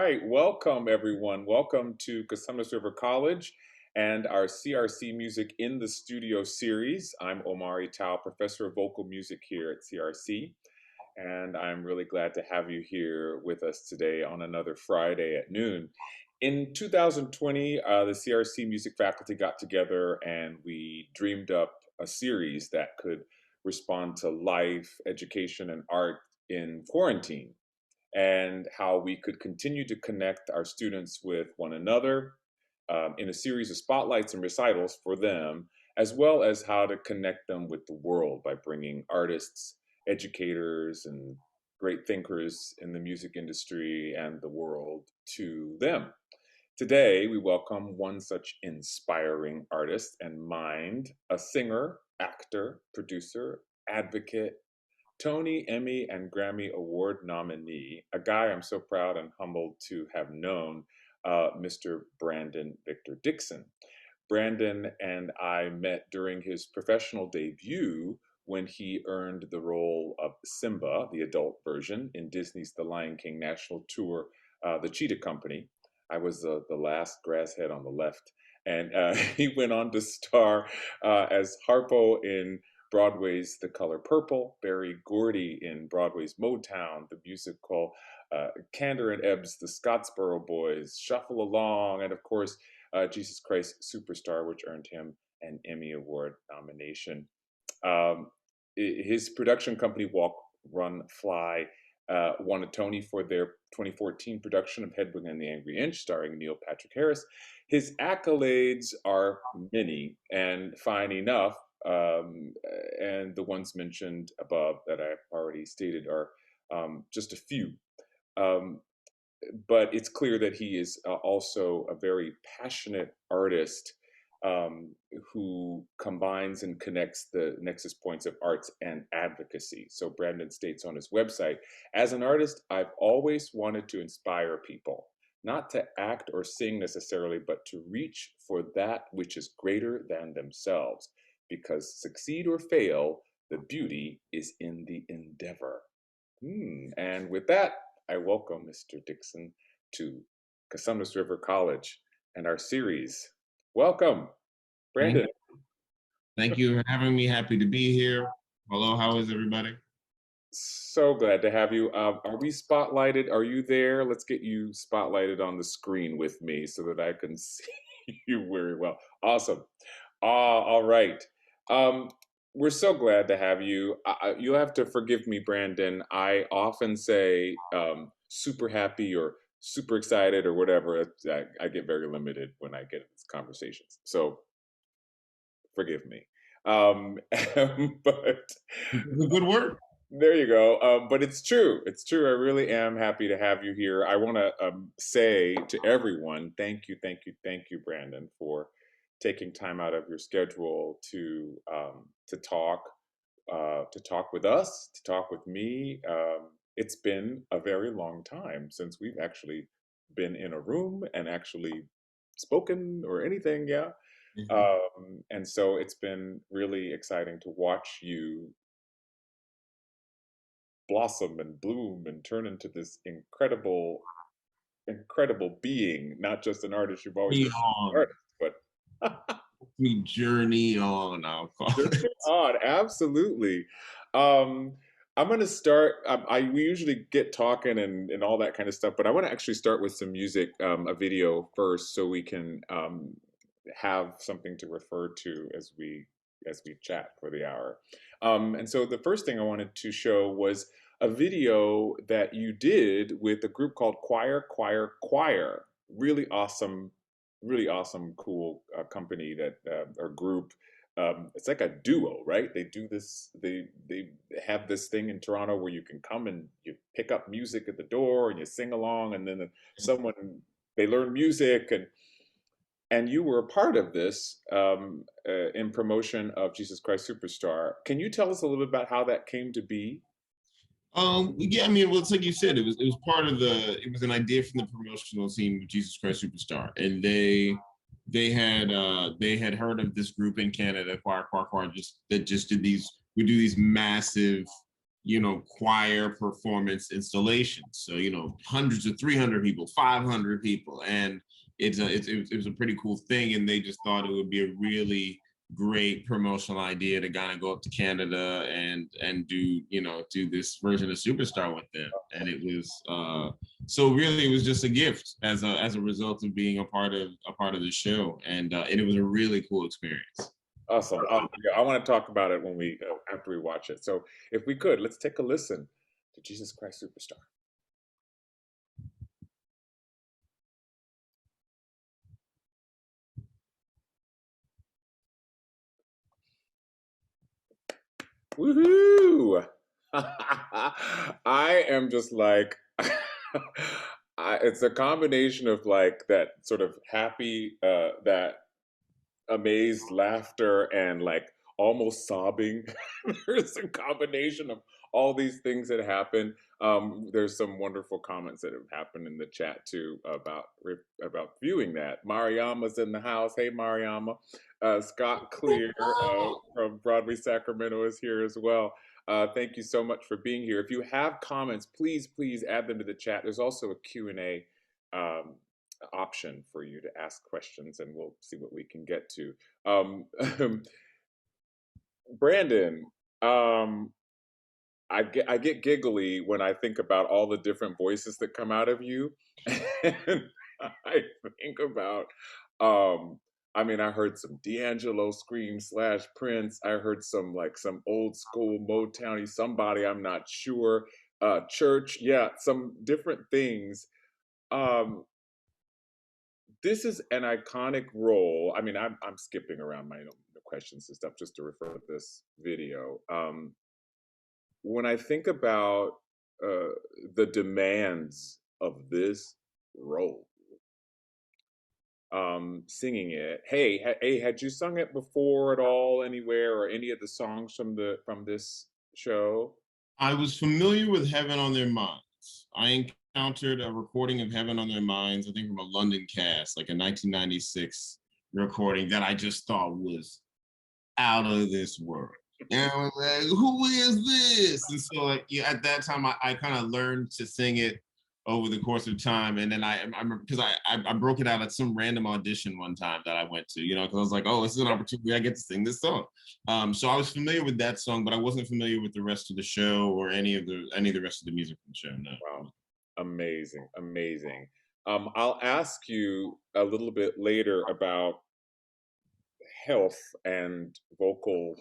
right, welcome everyone. Welcome to Cosumnes River College and our CRC Music in the Studio series. I'm Omari Tau, professor of vocal music here at CRC, and I'm really glad to have you here with us today on another Friday at noon. In 2020, the CRC music faculty got together and we dreamed up a series that could respond to life, education, and art in quarantine, and how we could continue to connect our students with one another in a series of spotlights and recitals for them, as well as how to connect them with the world by bringing artists, educators, and great thinkers in the music industry and the world to them. Today, we welcome one such inspiring artist and mind, a singer, actor, producer, advocate, Tony, Emmy, and Grammy Award nominee, a guy I'm so proud and humbled to have known, Mr. Brandon Victor Dixon. Brandon and I met during his professional debut when he earned the role of Simba, the adult version, in Disney's The Lion King national tour, The Cheetah Company. I was the last grass head on the left. And he went on to star as Harpo in Broadway's The Color Purple, Barry Gordy in Broadway's Motown, the musical Candor and Ebb's The Scottsboro Boys, Shuffle Along, and of course, Jesus Christ Superstar, which earned him an Emmy Award nomination. His production company, Walk, Run, Fly, won a Tony for their 2014 production of Hedwig and the Angry Inch, starring Neil Patrick Harris. His accolades are many and fine enough, and the ones mentioned above that I've already stated are just a few. But it's clear that he is also a very passionate artist who combines and connects the nexus points of arts and advocacy. So Brandon states on his website, as an artist, I've always wanted to inspire people, not to act or sing necessarily, but to reach for that which is greater than themselves. Because succeed or fail, the beauty is in the endeavor. And with that, I welcome Mr. Dixon to Cosumnes River College and our series. Welcome, Brandon. Thank you for having me. Happy to be here. Hello, how is everybody? So glad to have you. Are we spotlighted? Are you there? Let's get you spotlighted on the screen with me so that I can see you very well. Awesome. All right. We're so glad to have you. You'll have to forgive me, Brandon. I often say super happy or super excited or whatever. I get very limited when I get in these conversations. So forgive me. But Good work. there you go. But it's true. It's true. I really am happy to have you here. I want to say to everyone, thank you, Brandon, for taking time out of your schedule to talk with us, to talk with me. It's been a very long time since we've actually been in a room and actually spoken or anything. Yeah. And so it's been really exciting to watch you blossom and bloom and turn into this incredible being, not just an artist. You've always been an artist, but we journey on, I'll call it. on, absolutely. I'm going to start. We usually get talking and all that kind of stuff, but I want to actually start with some music, a video first, so we can have something to refer to as we chat for the hour. And so the first thing I wanted to show was a video that you did with a group called Choir. Really awesome, cool company that or group. It's like a duo, right? They do this. They have this thing in Toronto where you can come and you pick up music at the door and you sing along, and then they learn music, and you were a part of this in promotion of Jesus Christ Superstar. Can you tell us a little bit about how that came to be? Yeah, I mean, well, it's like you said, it was an idea from the promotional team of Jesus Christ Superstar, and they had heard of this group in Canada, Choir, that just did these massive choir performance installations. So, hundreds of 300 people, 500 people. And it was a pretty cool thing. And they just thought it would be a really great promotional idea to kind of go up to Canada and do this version of Superstar with them. And it was so really it was just a gift as a result of being a part of the show. And it was a really cool experience. Awesome. I want to talk about it when we after we watch it. So if we could, let's take a listen to Jesus Christ Superstar. Woohoo! I am just like, it's a combination of like that sort of happy, that amazed laughter and like almost sobbing. There's a combination of all these things that happen. There's some wonderful comments that have happened in the chat too about viewing that. Mariama's in the house. Hey, Mariama. Scott Clear from Broadway Sacramento is here as well. Thank you so much for being here. If you have comments, please add them to the chat. There's also a Q&A option for you to ask questions, and we'll see what we can get to. Brandon, I get giggly when I think about all the different voices that come out of you. And I think about, I heard some D'Angelo scream / Prince. I heard some old school Motowny somebody, I'm not sure. Church, yeah, some different things. This is an iconic role. I'm skipping around my questions and stuff just to refer to this video. When I think about the demands of this role, singing it. Hey, had you sung it before at all, anywhere, or any of the songs from this show? I was familiar with Heaven on Their Minds. I encountered a recording of Heaven on Their Minds, I think from a London cast, like a 1996 recording that I just thought was out of this world. And I was like, who is this? And so at that time, I kind of learned to sing it over the course of time. And then I broke it out at some random audition one time that I went to, because I was like, oh, this is an opportunity I get to sing this song. So I was familiar with that song, but I wasn't familiar with the rest of the show or any of the rest of the music from the show. No. Wow. Amazing. I'll ask you a little bit later about health and vocal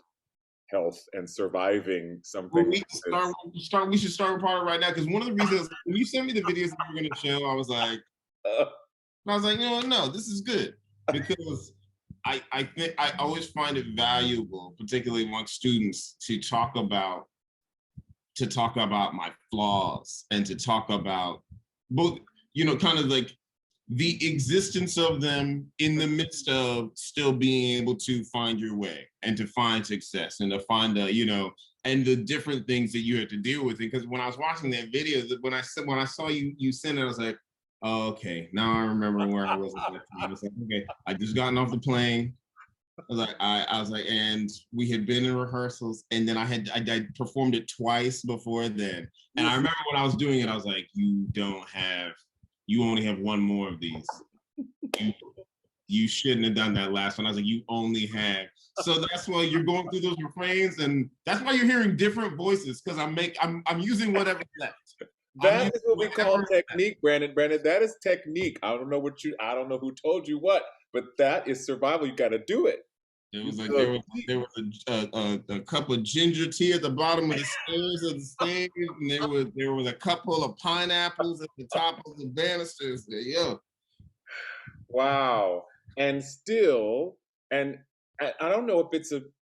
health and surviving something. Well, we should start with part of it right now, because one of the reasons when you sent me the videos that you were going to show, I was like, no, this is good, because I think I always find it valuable, particularly amongst students, to talk about my flaws and to talk about both, kind of like the existence of them in the midst of still being able to find your way and to find success and to find and the different things that you had to deal with. Because when I was watching that video, when I saw you send it, I was like, oh, okay, now I remember where I was at that time. I was like, okay, I just gotten off the plane. I was like, and we had been in rehearsals, and then I performed it twice before then. And I remember when I was doing it, I was like, you only have one more of these. You shouldn't have done that last one. I was like, you only have. So that's why you're going through those refrains, and that's why you're hearing different voices, because I'm using whatever's left. That is what we call technique, Brandon. That is technique. I don't know who told you what, but that is survival. You got to do it. It was like there was a cup of ginger tea at the bottom of the stairs of the stage, and there was a couple of pineapples at the top of the banisters. Yo. Wow. And still, and I don't know if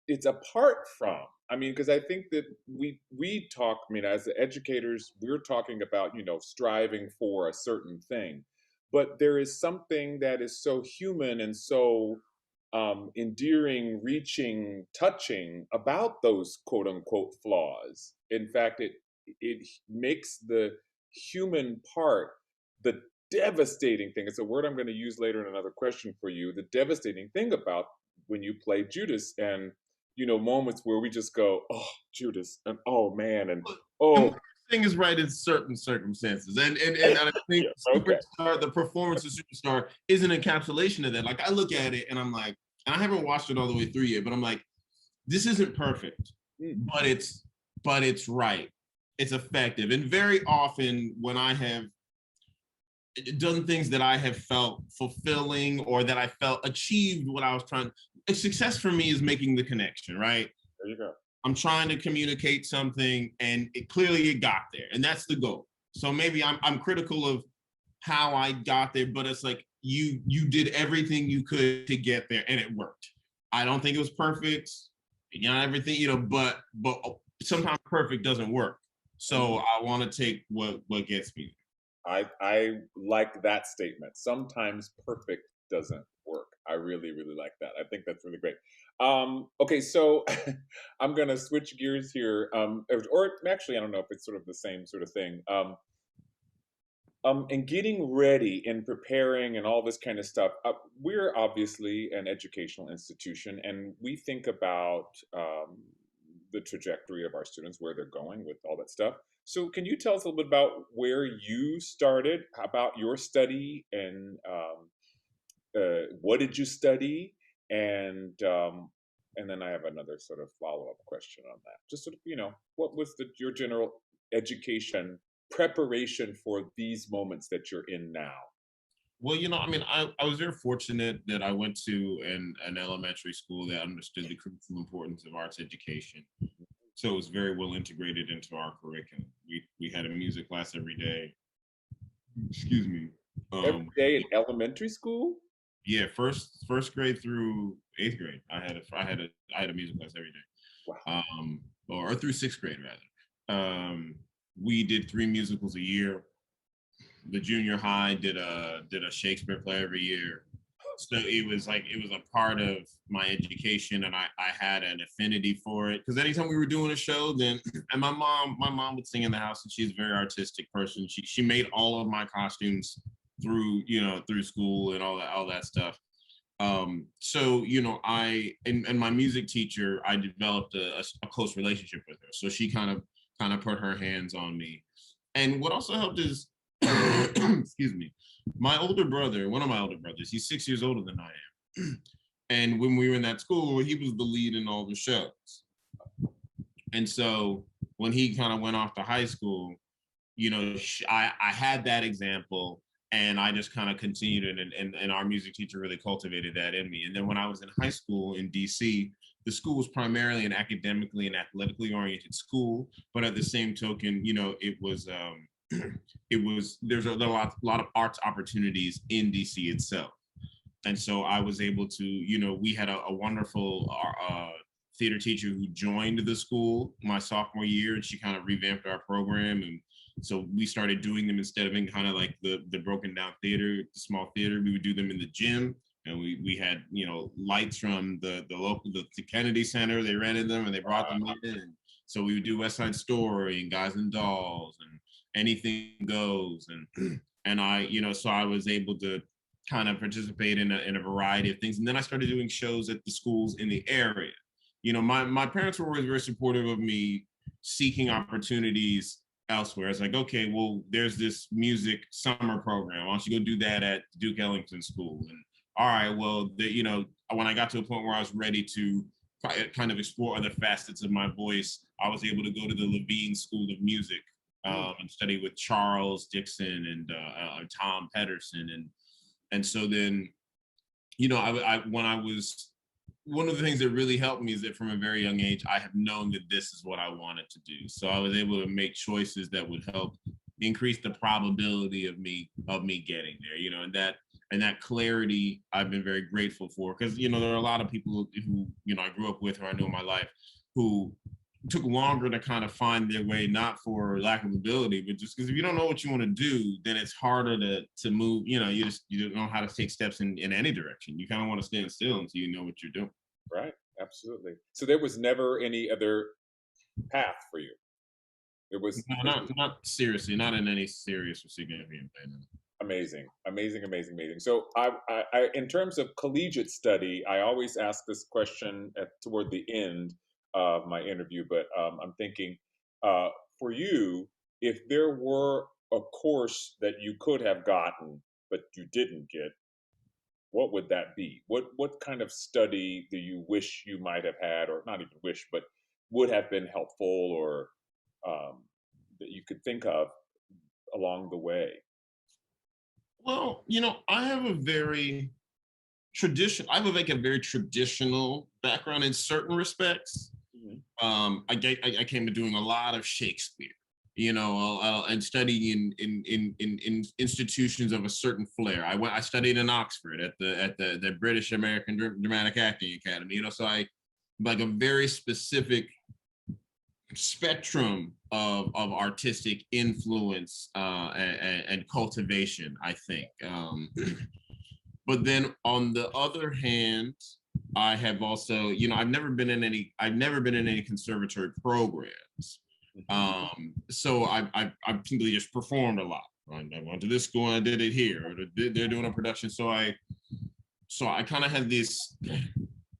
it's apart from. Because I think that we talk. As educators, we're talking about striving for a certain thing, but there is something that is so human and so endearing, reaching, touching about those quote unquote flaws. In fact, it makes the human part the devastating thing. It's a word I'm going to use later in another question for you. The devastating thing about when you play Judas and moments where we just go, oh, Judas, and oh man, and And oh, thing is right in certain circumstances, and I think yeah, okay, Superstar, the performance of Superstar, is an encapsulation of that. Like I look at it and I'm like, and I haven't watched it all the way through yet, but I'm like, this isn't perfect, mm, but it's right, it's effective, and very often when I have done things that I have felt fulfilling or that I felt achieved what I was trying. Success for me is making the connection, right? there you go. I'm trying to communicate something, and clearly it got there, and that's the goal. So maybe I'm critical of how I got there, but it's like you did everything you could to get there, and it worked. I don't think it was perfect, not everything, but sometimes perfect doesn't work. So I want to take what gets me. I like that statement. Sometimes perfect doesn't work. I really, really like that. I think that's really great. Okay, so I'm gonna switch gears here. Or actually, I don't know if it's sort of the same sort of thing. And getting ready and preparing and all this kind of stuff. We're obviously an educational institution, and we think about the trajectory of our students, where they're going with all that stuff. So, can you tell us a little bit about where you started, about your study, and what did you study, and then I have another sort of follow up question on that. Just sort of, what was your general education preparation for these moments that you're in now? Well, I mean, I was very fortunate that I went to an elementary school that understood the critical importance of arts education. So it was very well integrated into our curriculum. We had a music class every day. Excuse me. Every day in elementary school? Yeah, first grade through eighth grade, I had a music class every day, Wow. or through sixth grade rather. We did 3 musicals a year. The junior high did a Shakespeare play every year. So it was a part of my education, and I had an affinity for it, because anytime we were doing a show, then and my mom would sing in the house, and she's a very artistic person. She made all of my costumes through school and all that stuff. So I and my music teacher, I developed a close relationship with her, so she kind of put her hands on me. And what also helped is excuse me, one of my older brothers, he's 6 years older than I am. And when we were in that school, he was the lead in all the shows. And so when he kind of went off to high school, I had that example, and I just kind of continued it, and our music teacher really cultivated that in me. And then when I was in high school in DC, the school was primarily an academically and athletically oriented school, but at the same token, it was there's a lot of arts opportunities in DC itself. And so I was able to, we had a wonderful theater teacher who joined the school my sophomore year, and she kind of revamped our program. And so we started doing them, instead of in kind of like the broken down theater, the small theater, we would do them in the gym. And we had, lights from the Kennedy Center, they rented them and they brought them in. And so we would do West Side Story and Guys and Dolls and Anything Goes. And I, so I was able to kind of participate in a variety of things. And then I started doing shows at the schools in the area. My parents were always very supportive of me seeking opportunities elsewhere. It's like, okay, well, there's this music summer program. Why don't you go do that at Duke Ellington School? And all right, well, when I got to a point where I was ready to kind of explore other facets of my voice, I was able to go to the Levine School of Music and study with Charles Dixon and Tom Pedersen. And so then, when I was, one of the things that really helped me is that from a very young age, I have known that this is what I wanted to do. So I was able to make choices that would help increase the probability of me getting there, and that clarity I've been very grateful for, because, there are a lot of people who, I grew up with or I know in my life who took longer to kind of find their way, not for lack of ability, but just because if you don't know what you want to do, then it's harder to move. You don't know how to take steps in any direction. You kind of want to stand still until you know what you're doing. Right. Absolutely. So there was never any other path for you. It was No, not seriously, not in any serious or significant way. Amazing, amazing, amazing, amazing. So, in terms of collegiate study, I always ask this question toward the end of my interview. But I'm thinking, uh, for you, if there were a course that you could have gotten but you didn't get, what would that be? What kind of study do you wish you might have had, or not even wish, but would have been helpful, or um, that you could think of along the way? Well, I have a very I have like a very traditional background in certain respects. Mhm. I came to doing a lot of Shakespeare, and studying in institutions of a certain flair. I studied in Oxford at the British American Dramatic Acting Academy. So I like a very specific spectrum of artistic influence and cultivation, I think. But then on the other hand, I have also, I've never been in any conservatory programs. So I've simply just performed a lot. I went to this school and I did it here, or they're doing a production. So I kind of had this,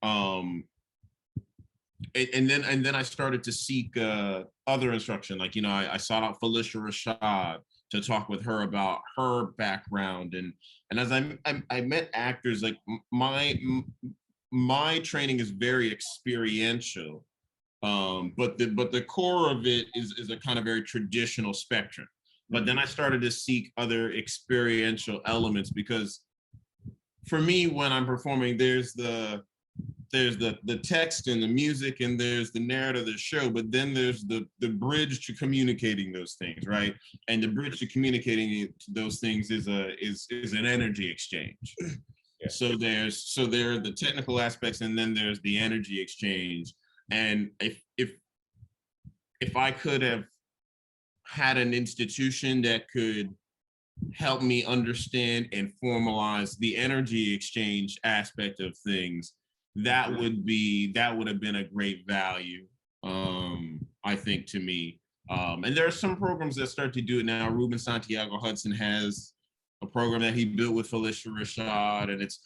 and then I started to seek other instruction. Like, I sought out Felicia Rashad to talk with her about her background, and as I met actors, like my training is very experiential, but the core of it is a kind of very traditional spectrum. But then I started to seek other experiential elements, because for me, when I'm performing, there's the text and the music, and there's the narrative of the show, but then there's the bridge to communicating those things, right? And the bridge to communicating those things is an energy exchange. Yeah. So there are the technical aspects, and then there's the energy exchange. And if I could have had an institution that could help me understand and formalize the energy exchange aspect of things, that would have been a great value, I think, to me. And there are some programs that start to do it now. Ruben Santiago Hudson has a program that he built with Felicia Rashad, and it's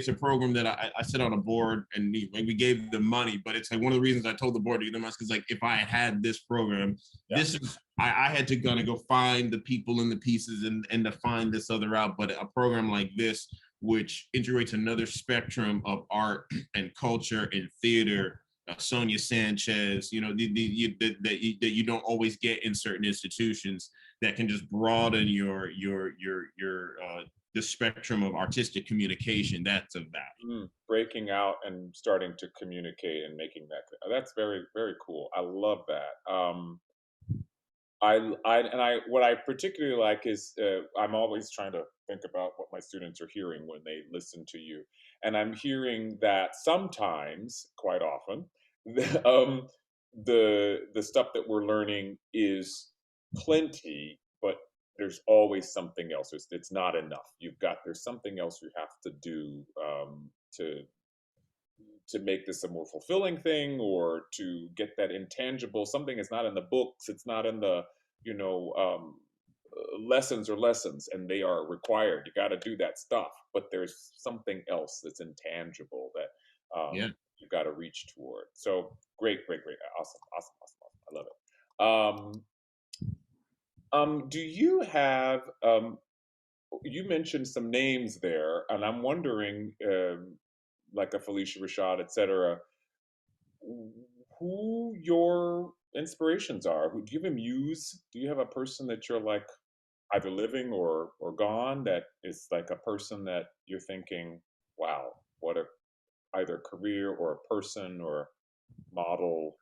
a program that I sit on a board, and we gave them money. But it's like one of the reasons I told the board to give them money, because like, if I had this program, this is I had to go find the people and the pieces and to find this other out. But a program like this, which integrates another spectrum of art and culture and theater, Sonia Sanchez, that you don't always get in certain institutions, that can just broaden your the spectrum of artistic communication. That's of value. Breaking out and starting to communicate and making that's very, very cool. I love that. What I particularly like is, I'm always trying to think about what my students are hearing when they listen to you, and I'm hearing that sometimes, quite often, the stuff that we're learning is plenty, but there's always something else. It's not enough. There's something else you have to do, to make this a more fulfilling thing, or to get that intangible something. Is not in the books, it's not in the lessons, and they are required. You got to do that stuff, but there's something else that's intangible that you got to reach toward. So great, awesome, I love it. Do you have, you mentioned some names there, and I'm wondering, like a Felicia Rashad, etc., who your inspirations are. Do you have a muse? Do you have a person that you're like, either living or gone, that is like a person that you're thinking, wow, what a either career or a person or model?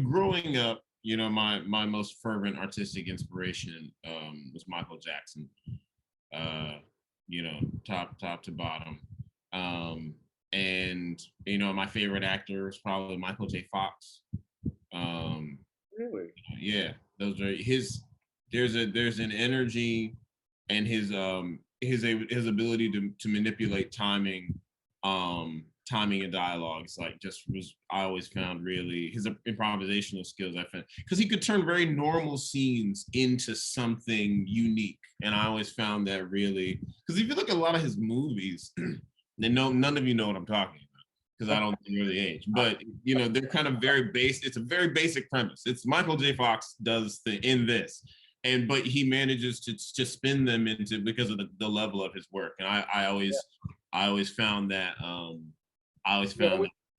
Growing up, my most fervent artistic inspiration was Michael Jackson. Top to bottom. And my favorite actor is probably Michael J. Fox. Really? Yeah, those are his. There's an energy, and his ability to manipulate timing, timing and dialogues, like I always found really his improvisational skills. I found because he could turn very normal scenes into something unique, and I always found that really, because if you look at a lot of his movies, then none of you know what I'm talking about because I don't think you're the age, but you know they're kind of very basic. It's a very basic premise. It's Michael J. Fox does in this. But he manages to spin them into because of the level of his work, and I always found that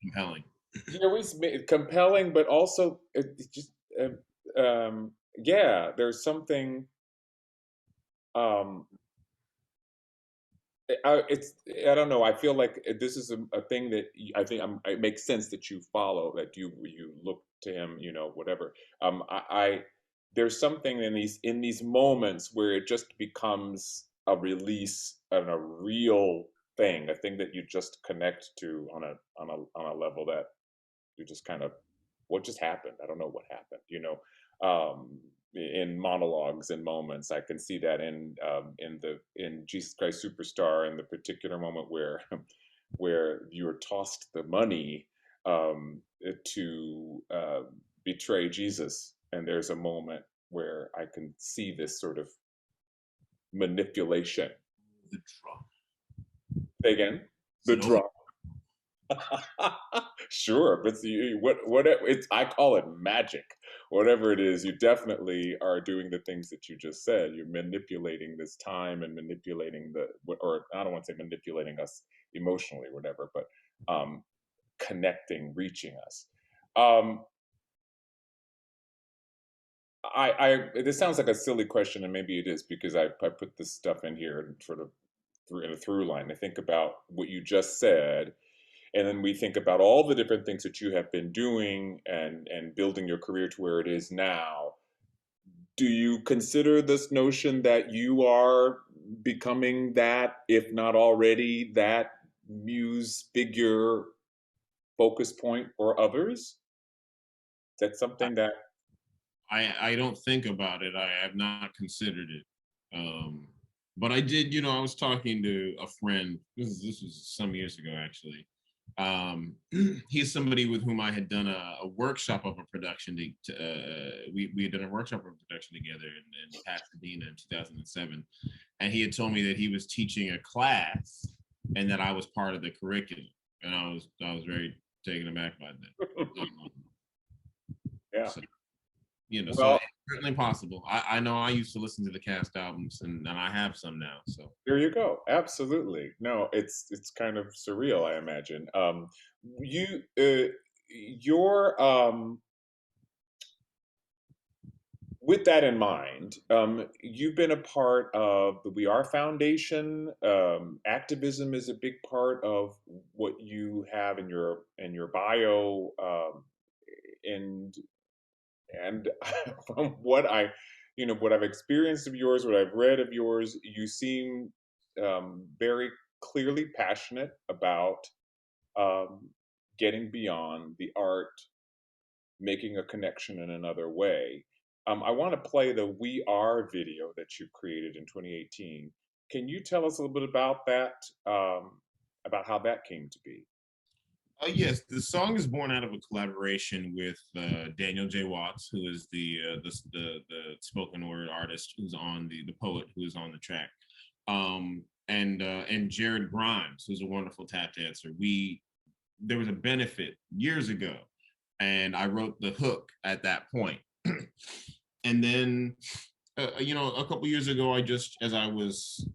compelling. He always made compelling, but also just yeah, there's something. Um, it's I don't know. I feel like this is a thing that I think it makes sense that you follow, that you look to him, you know, whatever. I there's something in these moments where it just becomes a release and a real thing, a thing that you just connect to on a level that you just kind of, what just happened? I don't know what happened, you know. In monologues and moments, I can see that in Jesus Christ Superstar, in the particular moment where where you're tossed the money to betray Jesus, and there's a moment where I can see this sort of manipulation. The drop. Say again. The No. drop. Sure, but what it's, I call it magic. Whatever it is, you definitely are doing the things that you just said. You're manipulating this time and manipulating or I don't want to say manipulating us emotionally, or whatever, but connecting, reaching us. Um, this sounds like a silly question, and maybe it is because I put this stuff in here and sort of in a through line. I think about what you just said, and then we think about all the different things that you have been doing and building your career to where it is now. Do you consider this notion that you are becoming that, if not already, that muse figure focus point for others? Is that something that I don't think about it. I have not considered it. But I did, you know, I was talking to a friend. This was some years ago, actually. He's somebody with whom I had done a workshop of a production. We had done a workshop of a production together in Pasadena in 2007, and he had told me that he was teaching a class and that I was part of the curriculum, and I was very taken aback by that. yeah. So, you know, so Well, it's certainly possible. I know I used to listen to the cast albums, and I have some now. So there you go. Absolutely. No, it's kind of surreal, I imagine. You your with that in mind, you've been a part of the We Are Foundation. Activism is a big part of what you have in your bio, and and from what I, you know, what I've experienced of yours, what I've read of yours, you seem very clearly passionate about um, getting beyond the art, making a connection in another way. I want to play the We Are video that you created in 2018. Can you tell us a little bit about that, about how that came to be? yes, the song is born out of a collaboration with Daniel J. Watts, who is the spoken word artist who's on the poet who is on the track, and Jared Grimes, who's a wonderful tap dancer. There was a benefit years ago, and I wrote the hook at that point. And then, you know, a couple years ago, as I was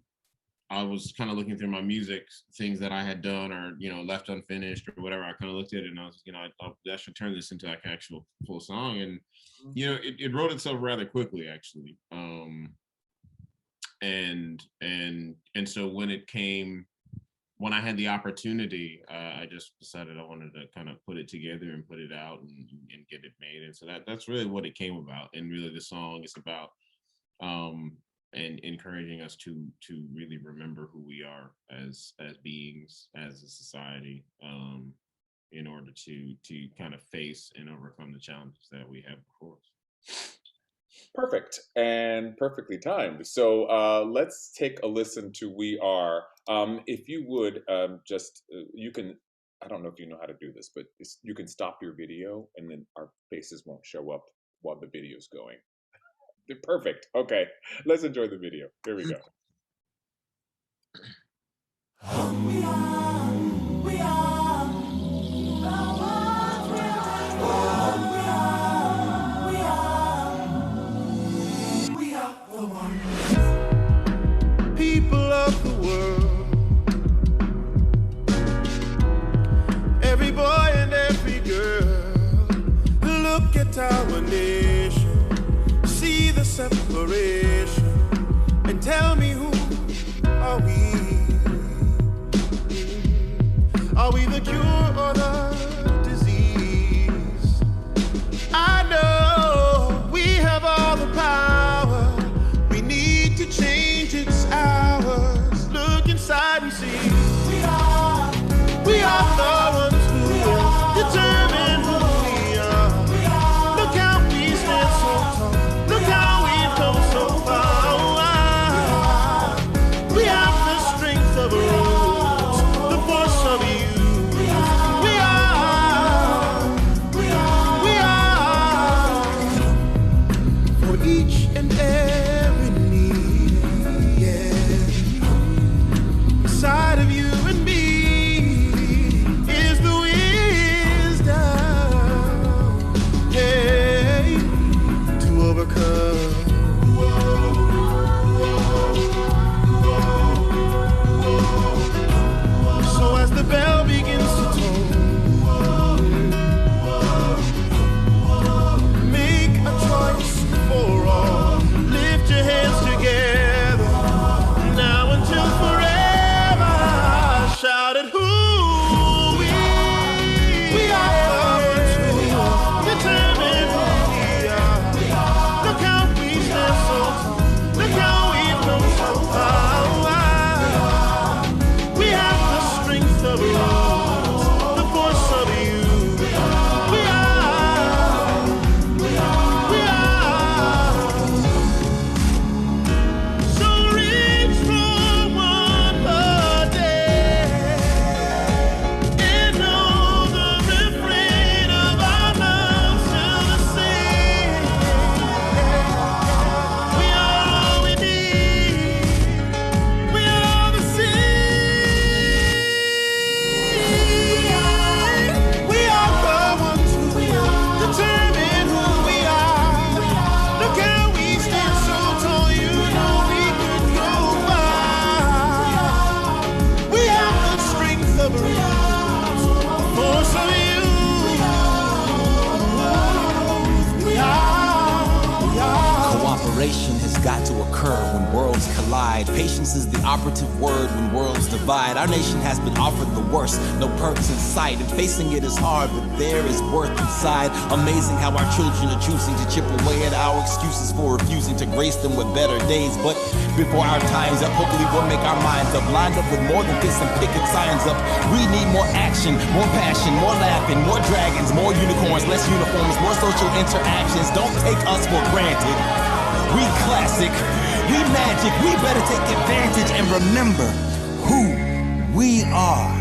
kind of looking through my music, things that I had done or, you know, left unfinished or whatever. I kind of looked at it and I was, you know, I should turn this into like an actual full song. And, you know, it wrote itself rather quickly, actually. And so when I had the opportunity, I just decided I wanted to kind of put it together and put it out and get it made. And so that's really what it came about. And really the song is about, and encouraging us to really remember who we are as beings, as a society, in order to kind of face and overcome the challenges that we have before us. Perfect and perfectly timed. So let's take a listen to We Are. If you would just, you can I don't know if you know how to do this, but you can stop your video and then our faces won't show up while the video's going. They're perfect. Okay, let's enjoy the video. Here we go. People of the world, every boy and every girl, look at our nation, see the separation, and tell me who are we? Are we the cure or the disease? I know we have all the power. We need to change, it's ours. Look inside and see. We are the ones who will determine who we are. Look how we stand so tall. Look how we've come so far. We have the strength of roots, the force of youth. We are for each and every need, yeah. Inside of you and me is the wisdom, hey, to overcome. So as the bell begins to toll, make a choice for all. Lift your hands together, now until forever. Shout it, who we are the ones who determine who we are. Look how we stand so tall. Look how we've come so far. We have the strength of roots, the force of youth. We are. So reach for one more day and know the refrain of our love still the same. We are all we need. We are the same. We are the ones who determine who we are. Look how we stand so tall, you know we could go far. We have the strength of roots, the force of you. We are. Cooperation has got to occur when worlds collide. Patience is the operative word when worlds divide. Our nation has been offered the worst, no perks in sight, and facing it is hard, but there is worth inside. Amazing how our children are choosing to chip away at our excuses for refusing to grace them with better days. But before our time's up, hopefully we'll make our minds up, lined up with more than fists and picket signs up. We need more action, more passion, more laughing, more dragons, more unicorns, less uniforms, more social interactions. Don't take us for granted. We classic, we magic, we better take advantage and remember who we are.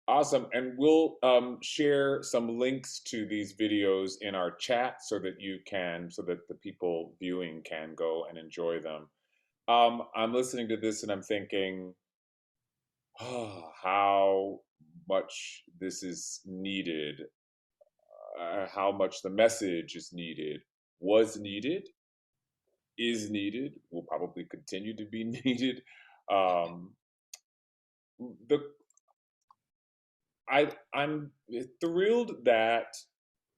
Awesome. And we'll share some links to these videos in our chat so that the people viewing can go and enjoy them. I'm listening to this and I'm thinking, oh, how much this is needed, how much the message is needed, was needed, is needed, will probably continue to be needed. I'm thrilled that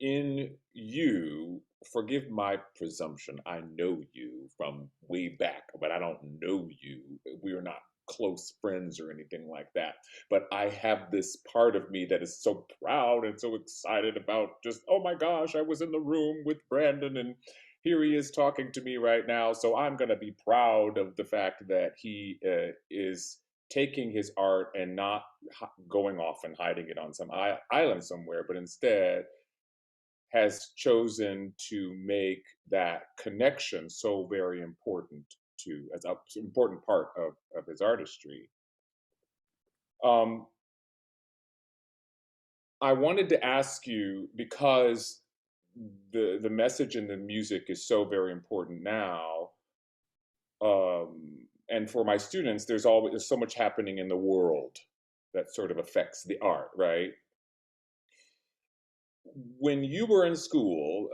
in you, forgive my presumption, I know you from way back, but I don't know you. We're not close friends or anything like that. But I have this part of me that is so proud and so excited about just, oh my gosh, I was in the room with Brandon and here he is talking to me right now. So I'm going to be proud of the fact that he is taking his art and not going off and hiding it on some island somewhere, but instead has chosen to make that connection so very important to as an important part of his artistry. I wanted to ask you, because the message in the music is so very important now, and for my students, there's so much happening in the world that sort of affects the art, right? When you were in school,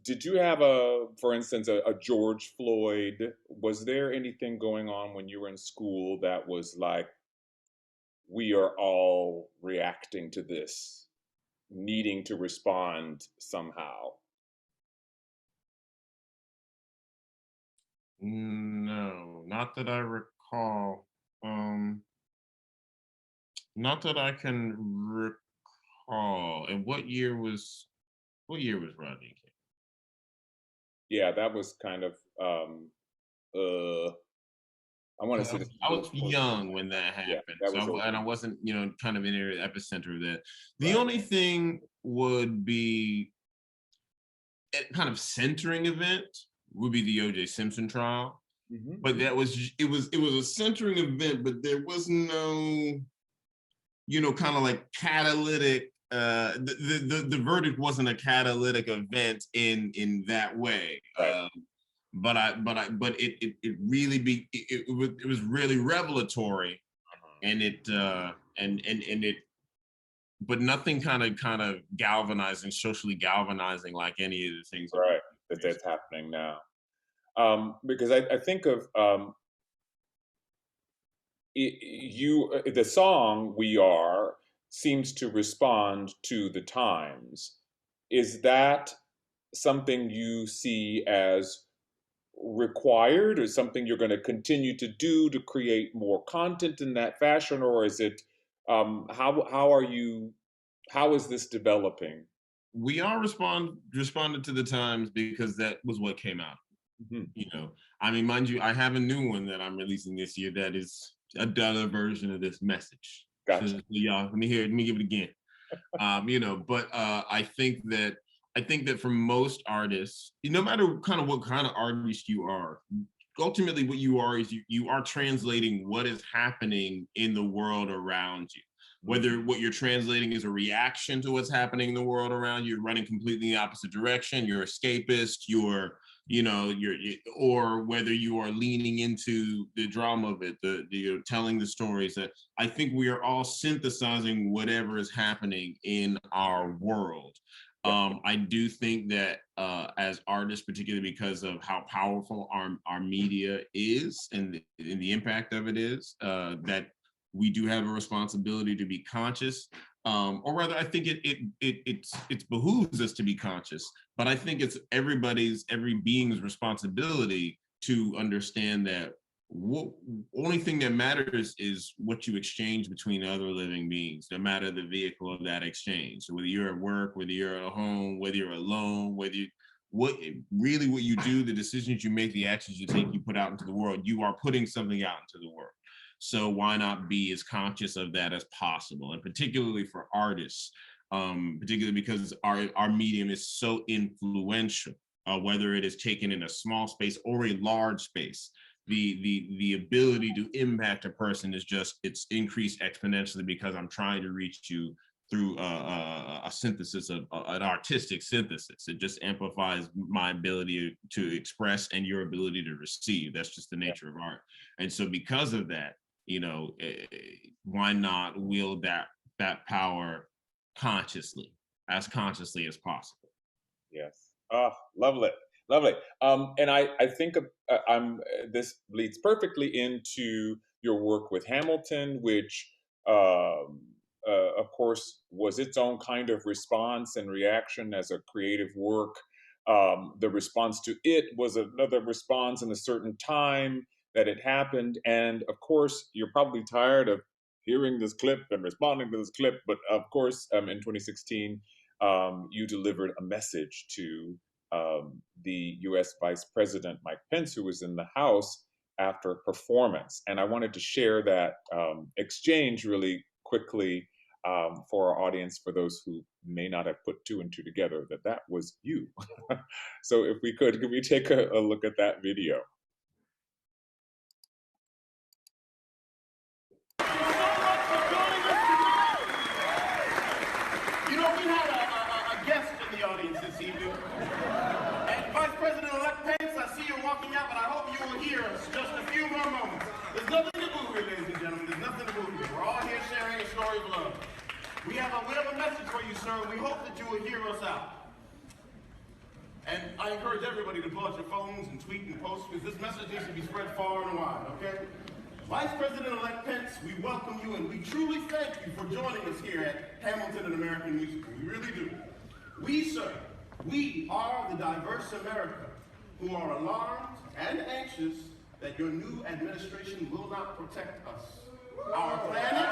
did you have for instance, a George Floyd? Was there anything going on when you were in school that was like, we are all reacting to this, needing to respond somehow? No, not that I recall. Not that I can recall. And what year was Rodney King? Yeah, that was kind of I want to say I was young when that happened, yeah, that was and I wasn't, kind of in the epicenter of that. The right. only thing would be a kind of centering event would be the O.J. Simpson trial, but it was a centering event, but there was no, kind of like catalytic. The verdict wasn't a catalytic event in that way. Right. But it really it was really revelatory, and but nothing kind of galvanizing, socially galvanizing like any of the things right that's happening now. Because I think of the song "We Are" seems to respond to the times. Is that something you see as required, or something you're going to continue to do to create more content in that fashion, or is it how is this developing? We are responded to the times because that was what came out. I mean, mind you, I have a new one that I'm releasing this year that is a dollar version of this message. Gotcha. So, y'all, let me give it again. But I think that for most artists, no matter kind of what kind of artist you are, ultimately what you are is you are translating what is happening in the world around you. Whether what you're translating is a reaction to what's happening in the world around you, you're running completely the opposite direction, you're escapist, or whether you are leaning into the drama of it, you're telling the stories. That I think we are all synthesizing whatever is happening in our world. I do think that as artists, particularly because of how powerful our media is and the impact of it is, that we do have a responsibility to be conscious, or rather, I think it behooves us to be conscious. But I think it's every being's responsibility to understand that only thing that matters is what you exchange between other living beings, no matter the vehicle of that exchange. So whether you're at work, whether you're at home, whether you're alone, what you do, the decisions you make, the actions you take, you put out into the world, you are putting something out into the world. So why not be as conscious of that as possible? And particularly for artists, particularly because our medium is so influential, whether it is taken in a small space or a large space, the ability to impact a person it's increased exponentially because I'm trying to reach you through a synthesis of an artistic synthesis. It just amplifies my ability to express and your ability to receive. That's just the nature of art. And so because of that, why not wield that power consciously as possible? Yes. Oh, lovely. And I think this leads perfectly into your work with Hamilton, which of course was its own kind of response and reaction as a creative work. The response to it was another response in a certain time that it happened. And of course, you're probably tired of hearing this clip and responding to this clip, but of course, in 2016, you delivered a message to the U.S. Vice-President Mike Pence, who was in the House, after performance. And I wanted to share that exchange really quickly for our audience, for those who may not have put two and two together, that was you. So if we could we take a look at that video? You know, we had a guest in the audience this evening. And Vice-President-elect Pence, I see you walking out, but I hope you will hear us just a few more moments. There's nothing to move here, ladies and gentlemen. There's nothing to move here. We're all here sharing a story of love. We have a message for you, sir, and we hope that you will hear us out. And I encourage everybody to pull out your phones and tweet and post, because this message needs to be spread far and wide, okay? Vice President-elect Pence, we welcome you, and we truly thank you for joining us here at Hamilton and American Musical. We really do. We, sir, we are the diverse America who are alarmed and anxious that your new administration will not protect us, our planet,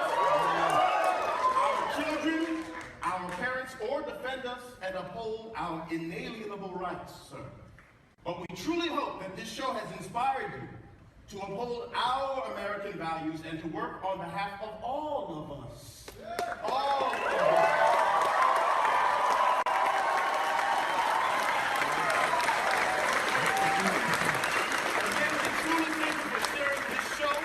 our children, our parents, or defend us and uphold our inalienable rights, sir. But we truly hope that this show has inspired you to uphold our American values and to work on behalf of all of us. All of us. Again, we truly thank you for sharing this show,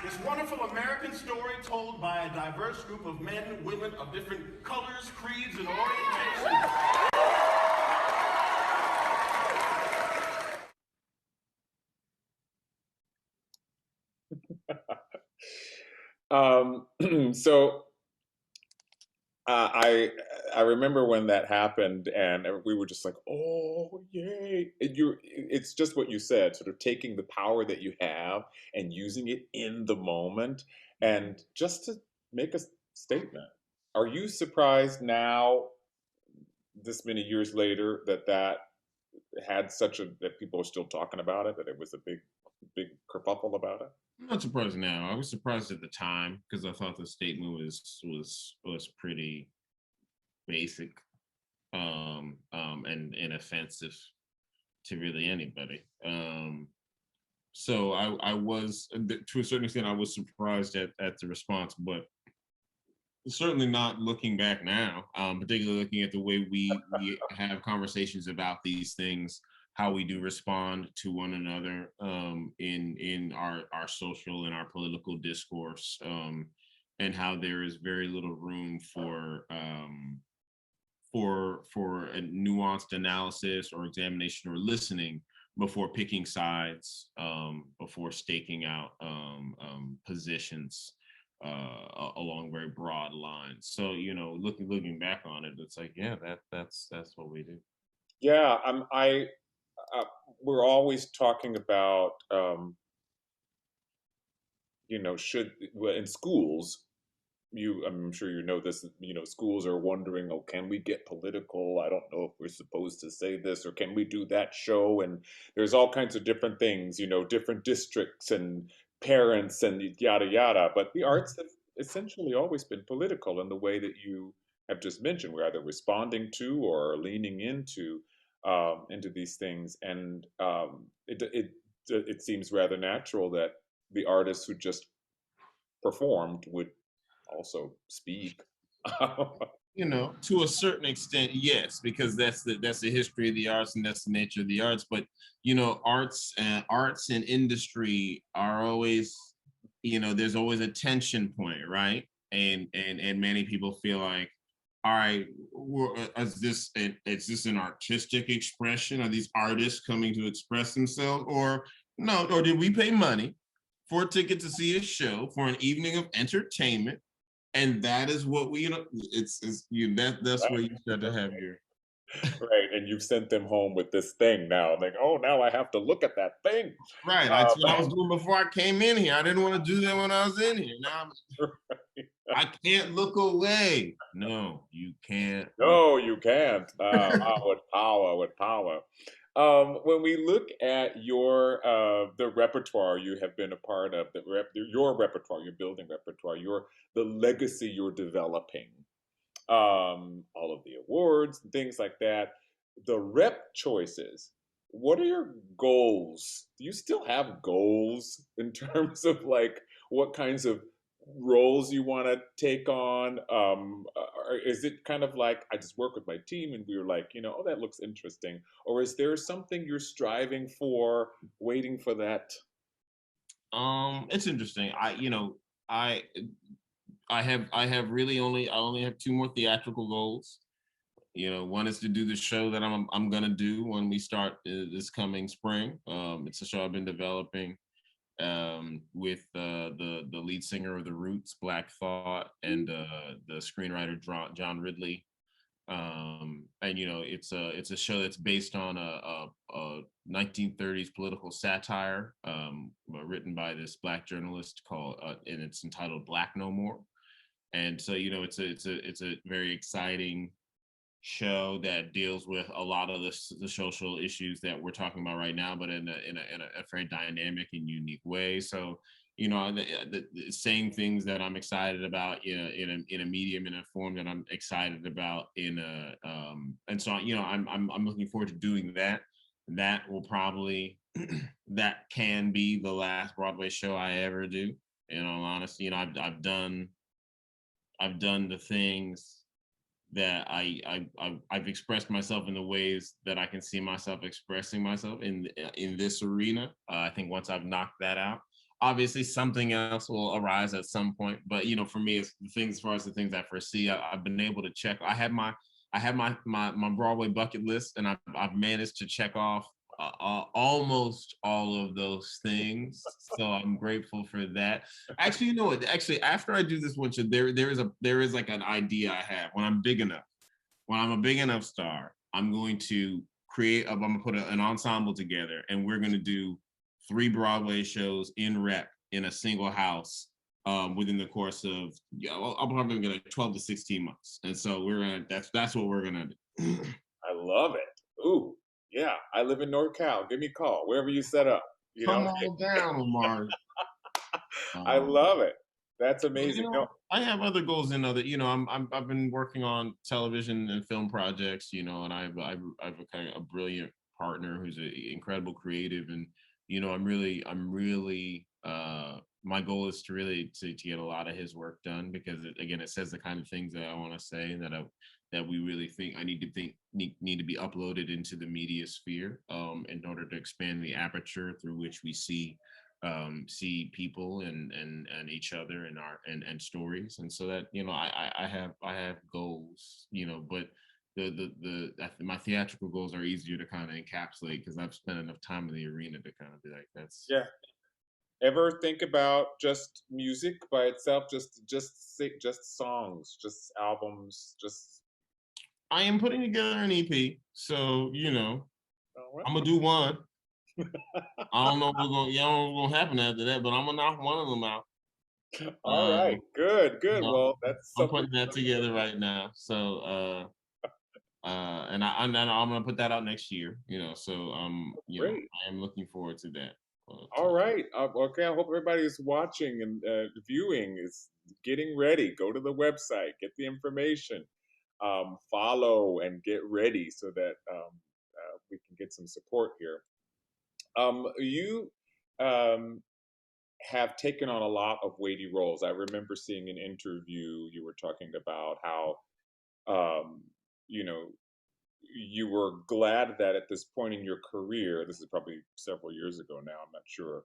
this wonderful American story told by a diverse group of men and women of different colors, creeds, and orientations. So I remember when that happened, and we were just like, "Oh, yay!" It's just what you said, sort of taking the power that you have and using it in the moment, and just to make a statement. Are you surprised now, this many years later, that had that people are still talking about it, that it was a big kerfuffle about it? I'm not surprised now. I was surprised at the time because I thought the statement was pretty basic and inoffensive to really anybody. So I was, to a certain extent, I was surprised at the response, but certainly not looking back now, particularly looking at the way we have conversations about these things, how we do respond to one another in our social and our political discourse, and how there is very little room for a nuanced analysis or examination or listening before picking sides, before staking out positions along very broad lines. So, you know, looking back on it, it's like, yeah, that's what we do. Yeah, we're always talking about, you know, in schools, I'm sure you know this, you know, schools are wondering, oh, can we get political? I don't know if we're supposed to say this, or can we do that show? And there's all kinds of different things, you know, different districts and parents and yada, yada. But the arts have essentially always been political in the way that you have just mentioned. We're either responding to or leaning into these things. And it seems rather natural that the artists who just performed would also speak. You know, to a certain extent, yes, because that's the history of the arts and that's the nature of the arts. But you know, arts and industry are always, you know, there's always a tension point, right? And many people feel like, all right, is this an artistic expression? Are these artists coming to express themselves, or no? Or did we pay money for a ticket to see a show, for an evening of entertainment? And that is what we, you know, that's Right. where you start to have your Right, and you've sent them home with this thing now. Like, oh, now I have to look at that thing. right. That's what I was doing before I came in here. I didn't want to do that when I was in here. Now I can't look away. No, you can't. No, you can't. With power. When we look at the repertoire you have been a part of, your repertoire, your building repertoire, the legacy you're developing, all of the awards and things like that, the rep choices what are your goals? Do you still have goals in terms of like what kinds of roles you want to take on? Or is it kind of like I just work with my team and we were like, oh, that looks interesting? Or is there something you're striving for, waiting for that? It's interesting. I I only have two more theatrical goals. One is to do the show that I'm gonna do when we start this coming spring. It's a show I've been developing with the lead singer of The Roots, Black Thought, and the screenwriter John Ridley. And it's a show that's based on a 1930s political satire written by this Black journalist called and it's entitled Black No More. And so it's a very exciting show that deals with a lot of the social issues that we're talking about right now, but in a very dynamic and unique way. So the same things that I'm excited about in a medium, in a form that I'm excited about in a and so I'm looking forward to doing that. That will probably that can be the last Broadway show I ever do. In all honesty, I've done the things that I've expressed myself in the ways that I can see myself expressing myself in this arena. I think once I've knocked that out, obviously something else will arise at some point. But for me, it's the things as far as the things I foresee. I've been able to check. I have my Broadway bucket list, and I've managed to check off almost all of those things. So I'm grateful for that. Actually, actually, after I do this one, there is like an idea I have when I'm big enough. When I'm a big enough star, I'm going to I'm gonna put an ensemble together, and we're gonna do 3 Broadway shows in rep in a single house within the course of I'm probably gonna 12 to 16 months. And so that's what we're gonna do. I love it. Ooh. Yeah, I live in NorCal. Give me a call wherever you set up. Come on down, Omari. I love it. That's amazing. I have other goals in other. I've been working on television and film projects. And I've a kind of a brilliant partner who's an incredible creative, and I'm really. My goal is to really to get a lot of his work done, because it says the kind of things that I want to say, and that we really think need to be uploaded into the media sphere in order to expand the aperture through which we see people and each other and stories. And so that I have goals, but my theatrical goals are easier to kind of encapsulate because I've spent enough time in the arena to kind of be like, that's Ever think about just music by itself, just songs, just albums, just? I am putting together an EP, so I'm gonna do one. I don't know what's gonna happen after that, but I'm gonna knock one of them out. All right, good. Well, that's I'm putting that together right now. So and I'm gonna put that out next year. So great. I am looking forward to that. All right. Okay. I hope everybody is watching and viewing is getting ready. Go to the website, get the information, follow, and get ready so that we can get some support here. You have taken on a lot of weighty roles. I remember seeing an interview. You were talking about how, you were glad that at this point in your career, this is probably several years ago now, I'm not sure,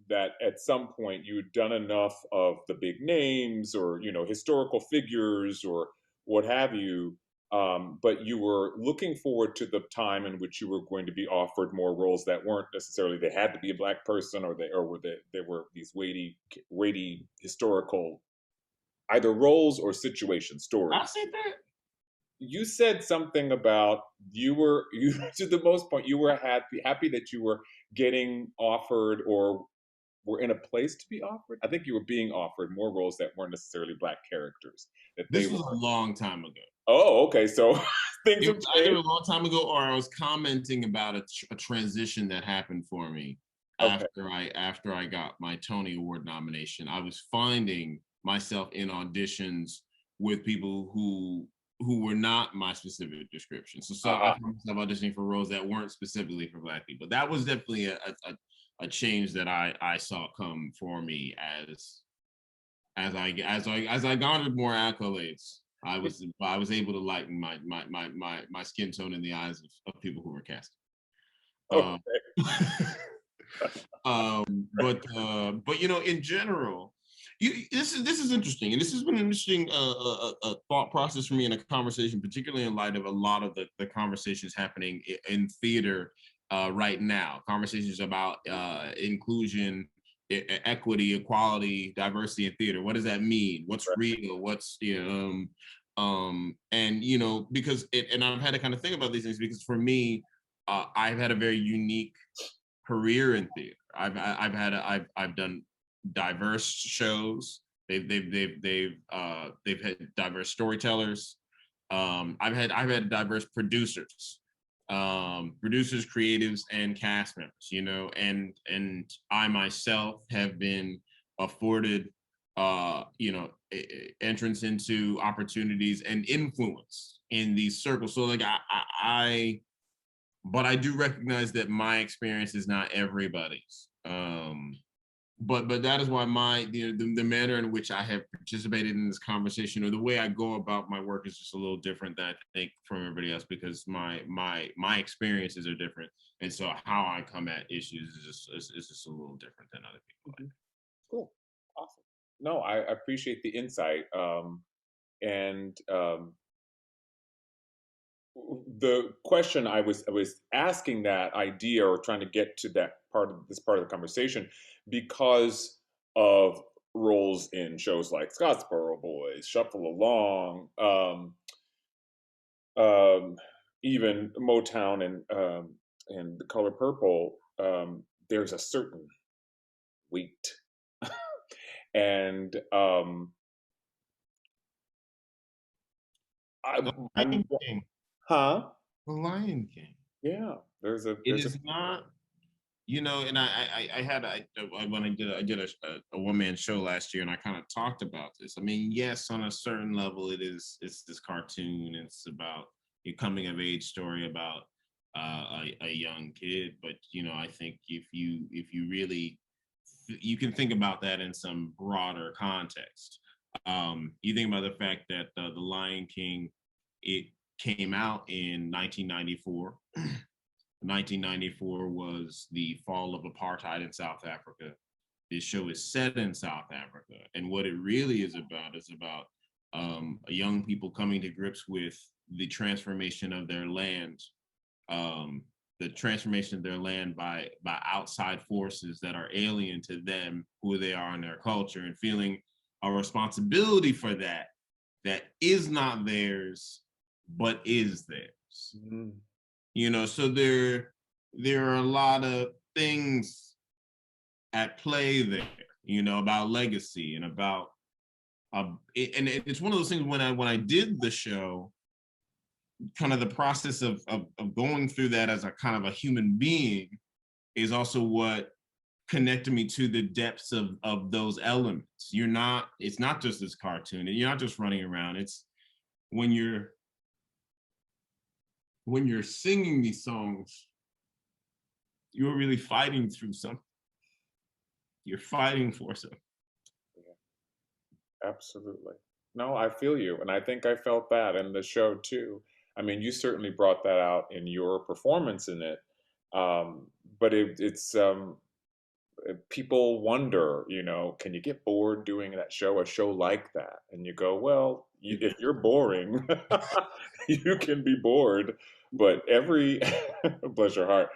that at some point you had done enough of the big names or, historical figures or what have you, but you were looking forward to the time in which you were going to be offered more roles that weren't necessarily, they had to be a Black person or they were these weighty historical either roles or situation stories. I said that. You said something about you to the most point you were happy that you were getting offered or were in a place to be offered. I think you were being offered more roles that weren't necessarily Black characters. This was a long time ago. Oh, okay. So things have changed. Either a long time ago, or I was commenting about a transition that happened for me after I got my Tony Award nomination. I was finding myself in auditions with people who who were not my specific description. So I found myself auditioning for roles that weren't specifically for Black people. That was definitely a change that I saw come for me as I garnered more accolades. I was able to lighten my skin tone in the eyes of people who were casting. But you know, in general, this is interesting, and this has been an interesting a thought process for me in a conversation, particularly in light of a lot of the conversations happening in theater right now. Conversations about inclusion, equity, equality, diversity in theater. What does that mean? What's real? What's and you know, because and I've had to kind of think about these things because for me, I've had a very unique career in theater. I've done diverse shows. They've had diverse storytellers. I've had diverse producers, creatives, and cast members. You know, and I myself have been afforded, you know, entrance into opportunities and influence in these circles. So like but I do recognize that my experience is not everybody's. But that is why the manner in which I have participated in this conversation, or the way I go about my work, is just a little different than I think from everybody else, because my experiences are different, and so how I come at issues is just a little different than other people. Mm-hmm. Cool, awesome. No, I appreciate the insight, and the question I was asking that idea, or trying to get to that part of the conversation, because of roles in shows like Scottsboro Boys, Shuffle Along, even Motown and The Color Purple. There's a certain weight, and I'm huh? The Lion King. Yeah, there's a. It is not, you know, and when I did a one-man show last year, and I kind of talked about this. I mean, yes, on a certain level, it's this cartoon. It's about a coming of age story about a young kid. But you know, I think if you really, you can think about that in some broader context. You think about the fact that The Lion King, it came out in 1994. 1994 was the fall of apartheid in South Africa. This show is set in South Africa, and what it really is about young people coming to grips with the transformation of their land, the transformation of their land by outside forces that are alien to them, who they are in their culture, and feeling a responsibility for that is not theirs, but is theirs. Mm-hmm. You know, so there are a lot of things at play there, you know, about legacy and about, and it's one of those things when I did the show, kind of the process of going through that as a kind of a human being is also what connected me to the depths of those elements. It's not just this cartoon, and you're not just running around. It's when you're singing these songs, you're really fighting through something. You're fighting for something. Yeah. Absolutely. No, I feel you. And I think I felt that in the show too. I mean, you certainly brought that out in your performance in it. But it's people wonder, you know, can you get bored doing a show like that? And you go, well, if you're boring, you can be bored. But bless your heart,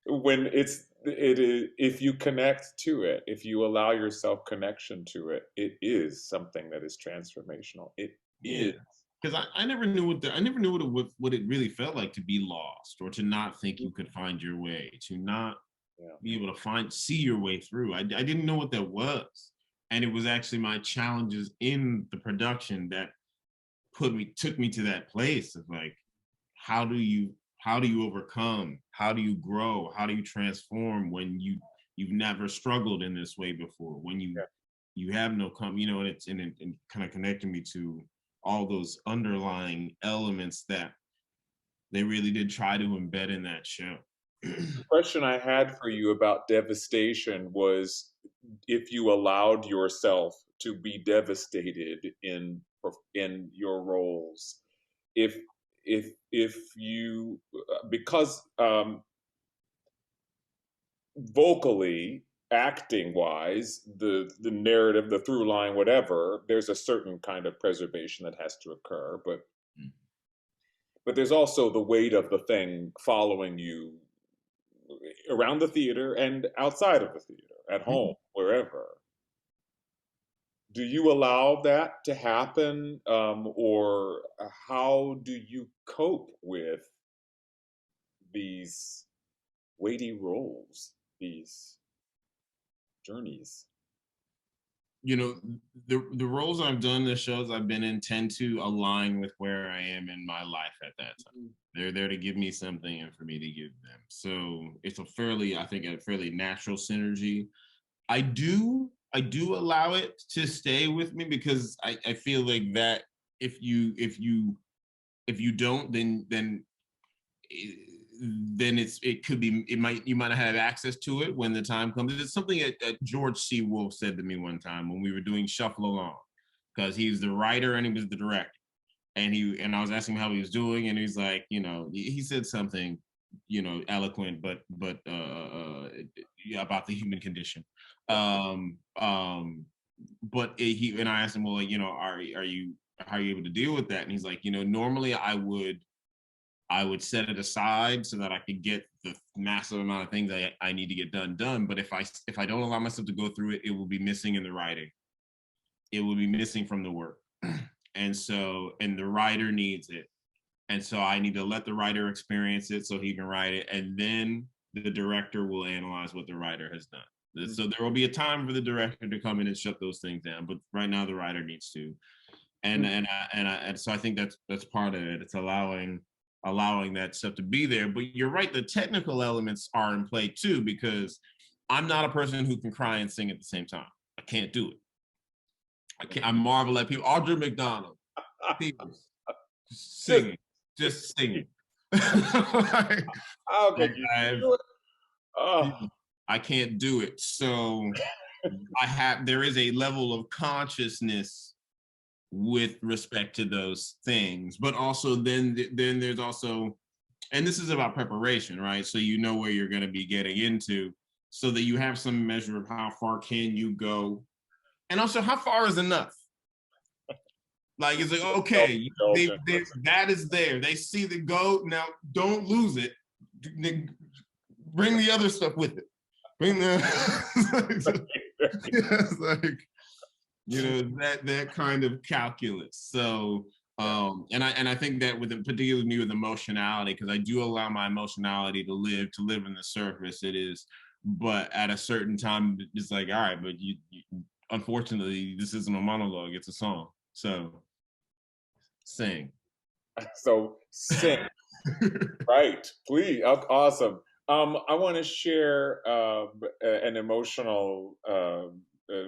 when it is, if you connect to it, if you allow yourself connection to it, it is something that is transformational. It is. Because I never knew what it really felt like to be lost, or to not think you could find your way, to not be able to see your way through. I didn't know what that was. And it was actually my challenges in the production that took me to that place of like, how do you overcome? How do you grow? How do you transform when you've never struggled in this way before? When you have no you know, and it kind of connected me to all those underlying elements that they really did try to embed in that show. The question I had for you about Devastation was if you allowed yourself to be devastated in your roles, if you because vocally, acting wise, the narrative, the through line, whatever, there's a certain kind of preservation that has to occur, but there's also the weight of the thing following you around the theater and outside of the theater, at home, wherever. Do you allow that to happen, or how do you cope with these weighty roles, these journeys? You know, the roles I've done, the shows I've been in, tend to align with where I am in my life at that time. They're there to give me something and for me to give them. So it's a fairly natural synergy. I do allow it to stay with me because I feel like that if you don't, then you might not have access to it when the time comes. It's something that George C. Wolfe said to me one time when we were doing Shuffle Along, because he's the writer and he was the director. And I was asking him how he was doing, and he's like, he said something, eloquent, but about the human condition. But I asked him, well, how are you able to deal with that? And he's like, normally I would set it aside so that I could get the massive amount of things I need to get done. But if I don't allow myself to go through it, it will be missing in the writing. It will be missing from the work. And the writer needs it. And so I need to let the writer experience it so he can write it. And then the director will analyze what the writer has done. Mm-hmm. So there will be a time for the director to come in and shut those things down. But right now the writer needs to. And so I think that's part of it. It's allowing that stuff to be there. But you're right, the technical elements are in play too, because I'm not a person who can cry and sing at the same time. I can't do it. I marvel at people. Audra McDonald, just singing. Like, I can't do it. So there is a level of consciousness with respect to those things, but also then there's also, and this is about preparation, right? So you know where you're going to be getting into, so that you have some measure of how far can you go, and also how far is enough. Like, it's like, okay, that is there. They see the goat, now don't lose it. Bring the other stuff with it. Bring the it's like, that kind of calculus. So and I think that particularly me with emotionality, because I do allow my emotionality to live in the surface, it is, but at a certain time it's like, all right, but you unfortunately this isn't a monologue, it's a song. So sing. Right, please. Awesome. I want to share an emotional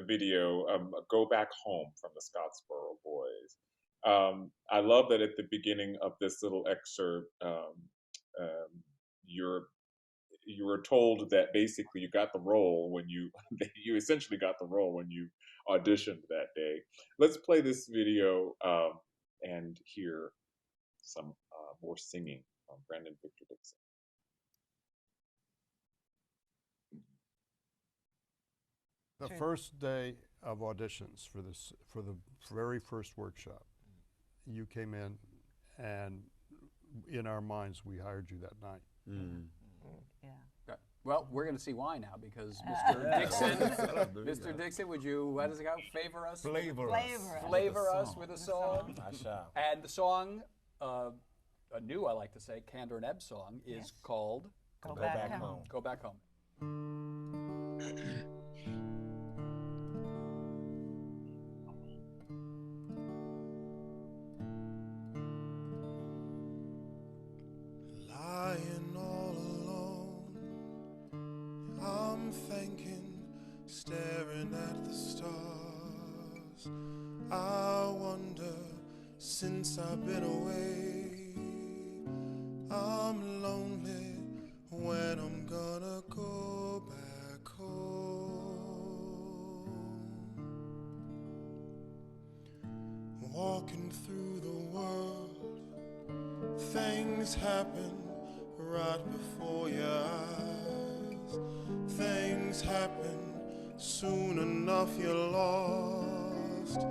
video, Go Back Home, from the Scottsboro Boys. I love that at the beginning of this little excerpt, you were told that basically you got the role when you essentially got the role when you auditioned that day. Let's play this video and hear some more singing from Brandon Victor Dixon. The first day of auditions for the very first workshop, you came in, and in our minds, we hired you that night. Mm. Yeah. Well, we're going to see why now, because Mr. Dixon, Mr. Dixon, would you, how does it go? Flavor us with a song. I shall. And the song, a new, I like to say, Kander and Ebb song, is called Go Back Home. Go Back Home. Lying all alone, I'm thinking, staring at the stars. I wonder, since I've been away. I'm lonely when I'm gonna go back home. Walking through the world, things happen right before your eyes. Things happen, soon enough you're lost,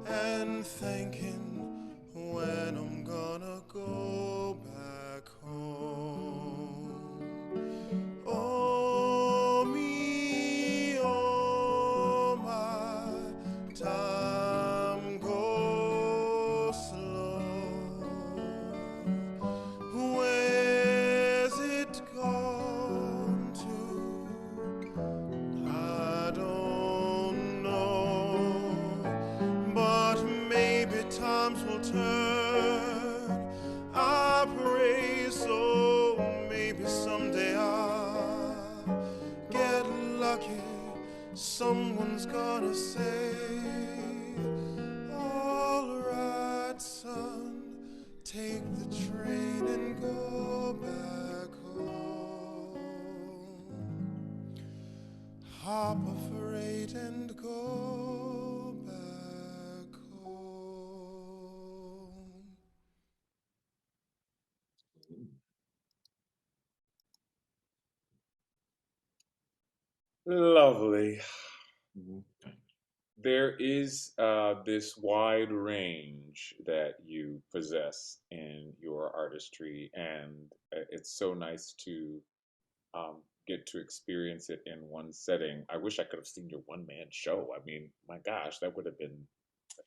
and thinking when I'm gonna go back home. Oh me, oh my, time goes slow. Where's it gone to? I don't know, but maybe times will turn. I pray so, maybe someday I'll get lucky. Someone's gonna say, all right, son, take the train and go back home. Hop a freight and go back home. Lovely. There is this wide range that you possess in your artistry, and it's so nice to get to experience it in one setting. I wish I could have seen your one-man show. I mean, my gosh, that would have been,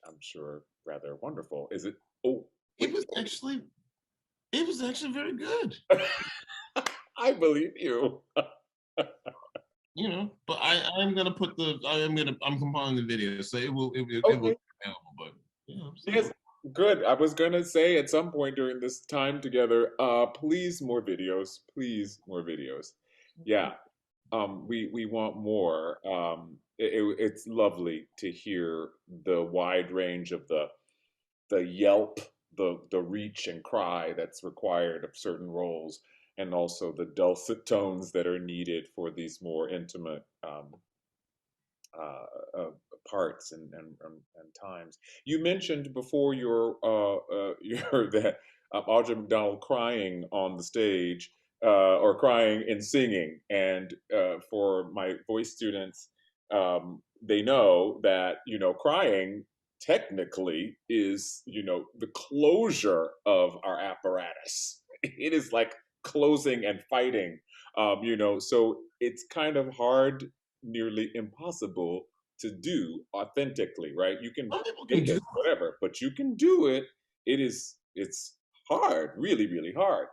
I'm sure, rather wonderful. Is it? Oh, It was actually very good. I believe you. You know, but I'm compiling the video, so it will be Okay. available. But so. Yes, good. I was gonna say at some point during this time together, please more videos. Please more videos. Yeah. We want more. It's lovely to hear the wide range of the yelp, the reach and cry that's required of certain roles, and also the dulcet tones that are needed for these more intimate parts and times. You mentioned before your that Audra McDonald crying on the stage or crying and singing, and for my voice students, they know that crying technically is the closure of our apparatus. It is like closing and fighting, so it's kind of hard, nearly impossible to do authentically, right? You can make it, whatever, but you can do it. It's hard, really, really hard.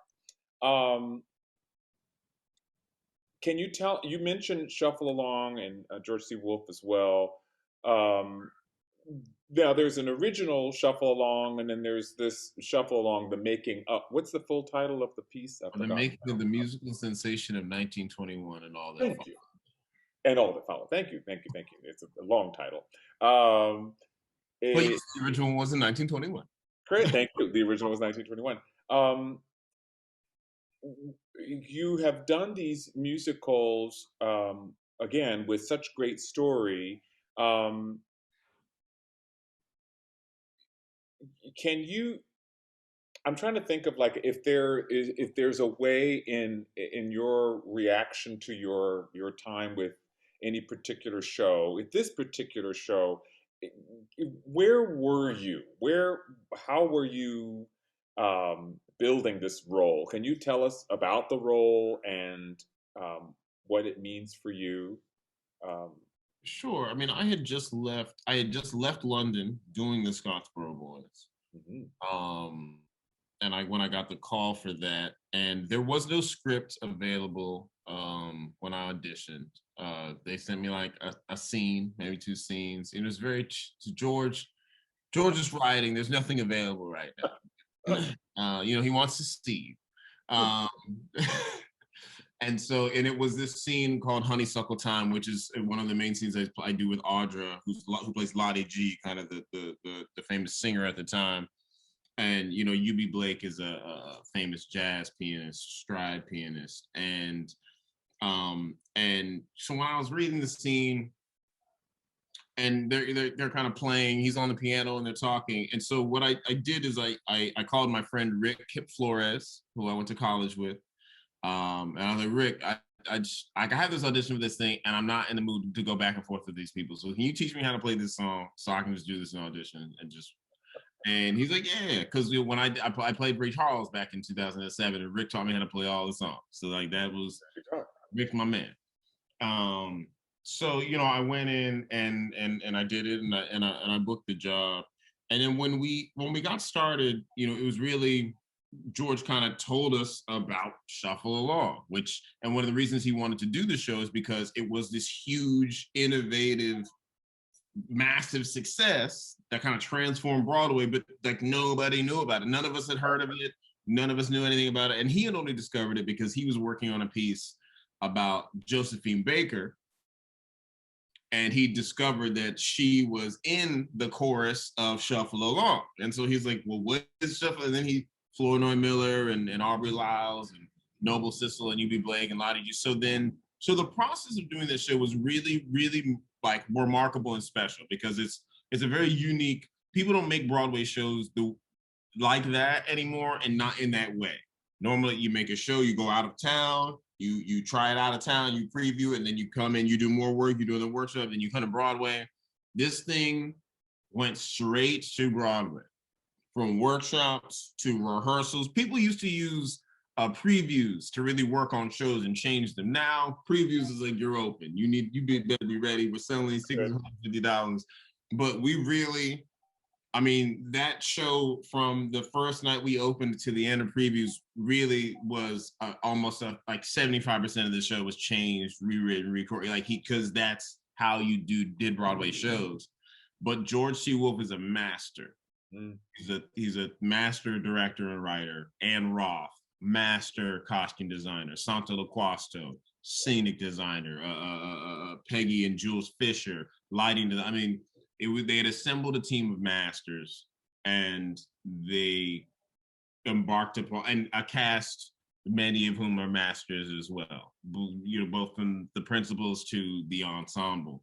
Can you tell? You mentioned Shuffle Along and George C. Wolfe as well. Now there's an original Shuffle Along, and then there's this Shuffle Along, the making up. What's the full title of the piece? The Making of the Musical Sensation of 1921 and all that. Thank you. And all that followed. Thank you. It's a long title. But yes, the original one was in 1921. Great, thank you. The original was 1921. You have done these musicals again with such great story. Can you? I'm trying to think of like if there's a way in your reaction to your time with any particular show. With this particular show, where were you? How were you building this role? Can you tell us about the role and what it means for you? Sure. I mean, I had just left London doing the Scottsboro Boys. Mm-hmm. And when I got the call for that, and there was no script available when I auditioned. They sent me like a scene, maybe 2 scenes. It was very George's writing. There's nothing available right now. He wants to see. And it was this scene called Honeysuckle Time, which is one of the main scenes I do with Audra, who plays Lottie G, kind of the famous singer at the time. And, you know, UB Blake is a famous jazz pianist, stride pianist. And so when I was reading the scene, and they're kind of playing, he's on the piano and they're talking. And so what I did is I called my friend Rick Flores, who I went to college with. And I was like, Rick, I have this audition for this thing, and I'm not in the mood to go back and forth with these people. So can you teach me how to play this song so I can just do this in audition and he's like, yeah, because when I played Ray Charles back in 2007, and Rick taught me how to play all the songs. So like that was Rick, my man. So, you know, I went in and I did it, and I booked the job. And then when we got started, you know, it was really, George kind of told us about Shuffle Along, and one of the reasons he wanted to do the show is because it was this huge, innovative, massive success that kind of transformed Broadway, but like nobody knew about it. None of us had heard of it. None of us knew anything about it. And he had only discovered it because he was working on a piece about Josephine Baker. And he discovered that she was in the chorus of Shuffle Along. And so he's like, well, what is Shuffle? And then Flournoy Miller and Aubrey Lyles and Noble Sissel and UB Blake and Lottie G. So the process of doing this show was really, really like remarkable and special, because it's a very unique, people don't make Broadway shows like that anymore, and not in that way. Normally you make a show, you go out of town, you try it out of town, you preview it, and then you come in, you do more work, you do the workshop, then you come to Broadway. This thing went straight to Broadway. From workshops to rehearsals. People used to use previews to really work on shows and change them. Now, previews is like, you're open. You better be ready. We're selling these tickets for $150. But we really, I mean, that show from the first night we opened to the end of previews really was almost like 75% of the show was changed, rewritten, recorded, like because that's how you did Broadway shows. But George C. Wolfe is a master. He's a master director and writer. Ann Roth, master costume designer. Santa Loquasto, scenic designer. Peggy and Jules Fisher, lighting. I mean, they had assembled a team of masters, and they embarked upon, and a cast, many of whom are masters as well. You know, both from the principals to the ensemble.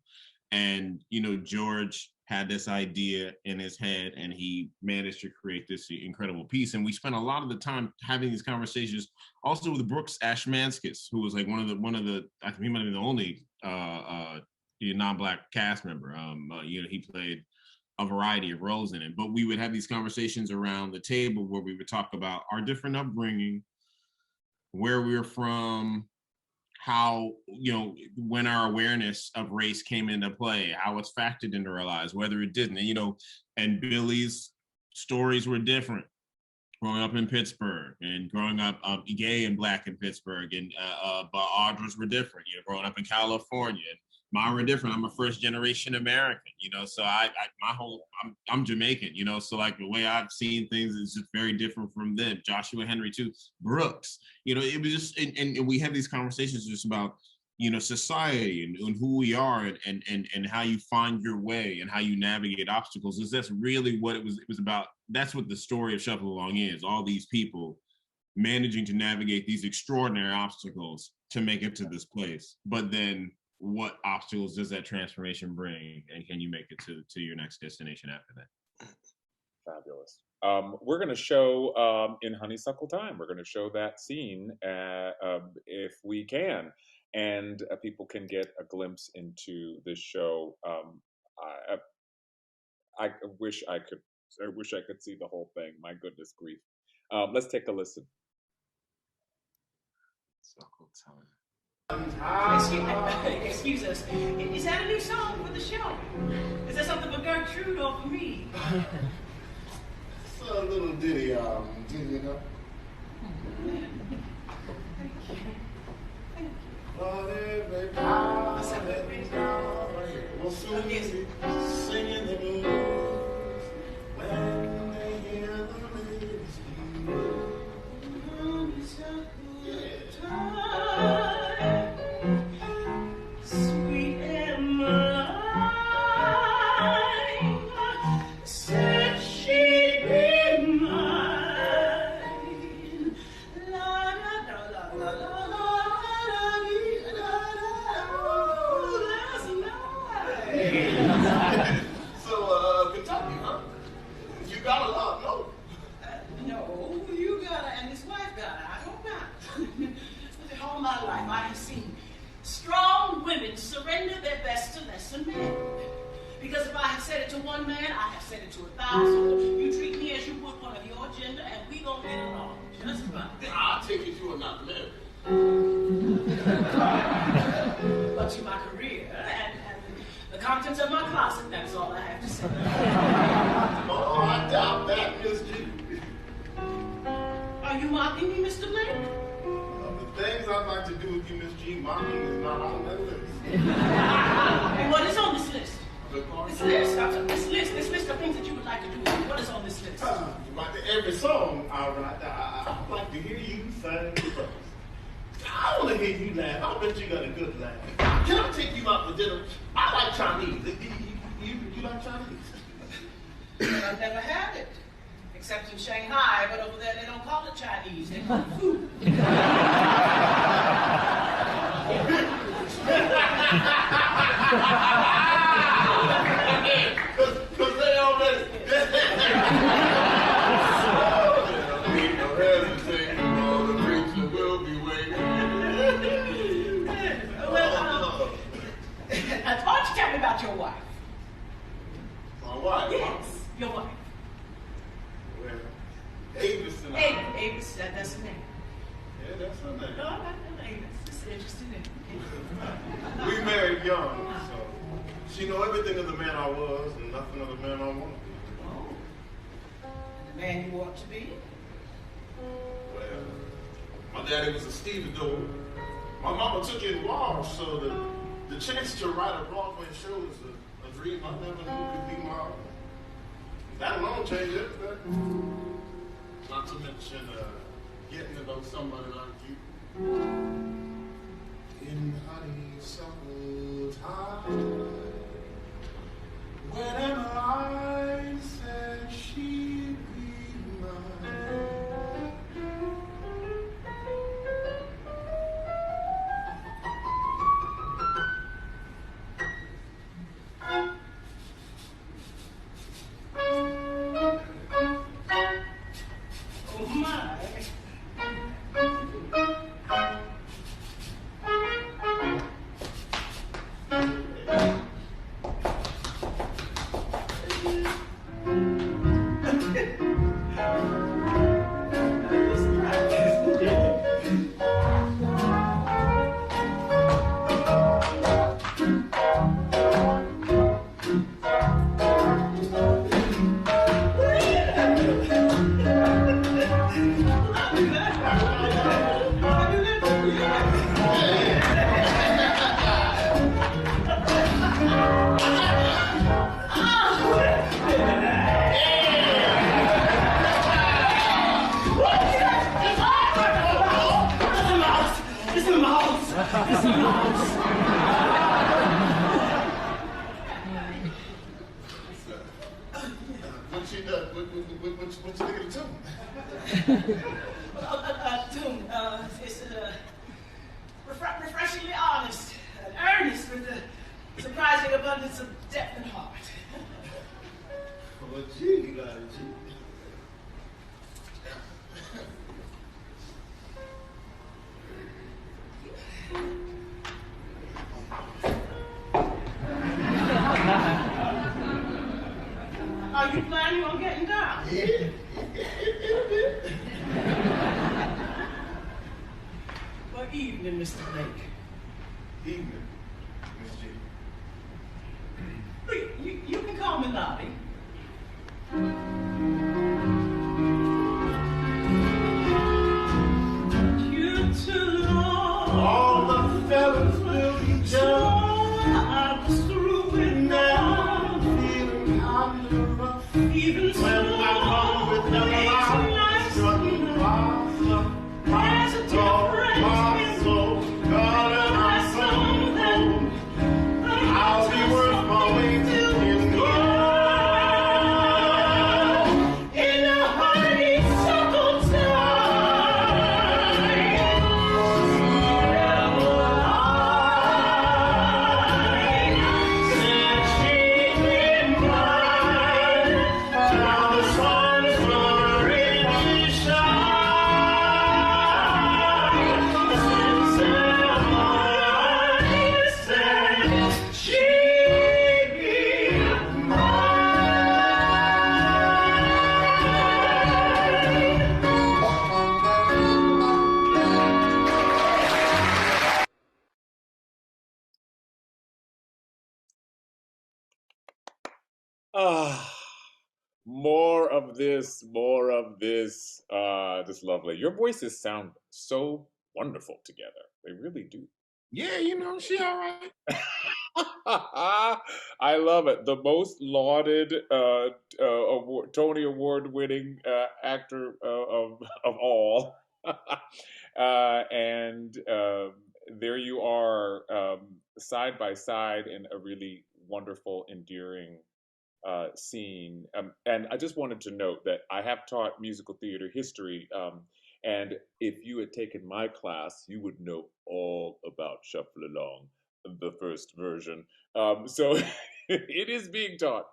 And you know, George had this idea in his head, and he managed to create this incredible piece. And we spent a lot of the time having these conversations, also with Brooks Ashmanskis, who was like one of the I think he might have been the only non-Black cast member. You know, he played a variety of roles in it. But we would have these conversations around the table where we would talk about our different upbringing, where we were from, how, you know, when our awareness of race came into play, how it's factored into our lives, whether it didn't, and, you know, and Billy's stories were different. Growing up in Pittsburgh and growing up gay and Black in Pittsburgh, and but Audra's were different, you know, growing up in California. And mine were different. I'm a first generation American, you know, so I'm Jamaican, you know, so like the way I've seen things is just very different from them. Joshua Henry too, Brooks, you know, it was just, and we have these conversations just about, you know, society and who we are and how you find your way and how you navigate obstacles. Is that's really what it was about. That's what the story of Shuffle Along is. All these people managing to navigate these extraordinary obstacles to make it to this place. But then what obstacles does that transformation bring, and can you make it to your next destination after that? Fabulous. We're going to show in Honeysuckle Time. We're going to show that scene if we can, and people can get a glimpse into this show. I wish I could see the whole thing. My goodness grief. Let's take a listen. Honeysuckle Time. Excuse us. Is that a new song for the show? Is that something for Gertrude or for me? It's a little ditty, you know. We'll soon be singing the blues when they hear the ladies sweet Emmeline said she'd be mine. said it to one man, I have said it to 1,000. You treat me as you would one of your gender, and we gonna get along just fine. I'll take you to another man. But to my career and the contents of my closet, that's all I have to say. Oh, I doubt that, Miss G. Are you mocking me, Mr. Blake? The things I'd like to do with you, Miss G, mocking is not on that list. And what is on this list? This list of things that you would like to do with me. What is on this list? Like every song I write, I'd like to hear you sing first. I want to hear you laugh. I bet you got a good laugh. Can I take you out for dinner? I like Chinese. You like Chinese? I've never had it. Except in Shanghai, but over there they don't call it Chinese, they call it food. Because they already... the preacher will be waiting. Well, why don't you tell me about your wife? My wife? Yes, your wife. Avis and I. Avis, that's her name. Yeah, that's her name. No, I know Avis. It's an interesting name. We married young, so she know everything of the man I was and nothing of the man I want to be. Oh. The man you want to be? Well, my daddy was a stevedore. My mama took it large, so the chance to write a Broadway show is a dream I never knew could be mine. That alone changed everything. Not to mention getting to know somebody like you. In honeysuckle time, whenever I said she'd be mine. Oh my. What you think of the tune? Tune, it's refreshingly honest and earnest with a surprising abundance of depth and heart. Well, gee, you got it, gee. Are you planning on getting down? Yeah. Good evening, Mr. Blake. Evening, Miss G. You can call me Lottie. You're too long. All the fellas will be jealous. I'm through with Now I'm feeling kind of rough. even When I come with the light, struggling blossom, my soul, God and my soul. I'll be worth my weight in gold. Ah, more of this, more of this. Just lovely. Your voices sound so wonderful together. They really do. Yeah, you know, she all right. I love it. The most lauded Tony Award winning actor of all. And there you are, side by side in a really wonderful, endearing scene. And I just wanted to note that I have taught musical theater history. And if you had taken my class, you would know all about Shuffle Along, the first version. So it is being taught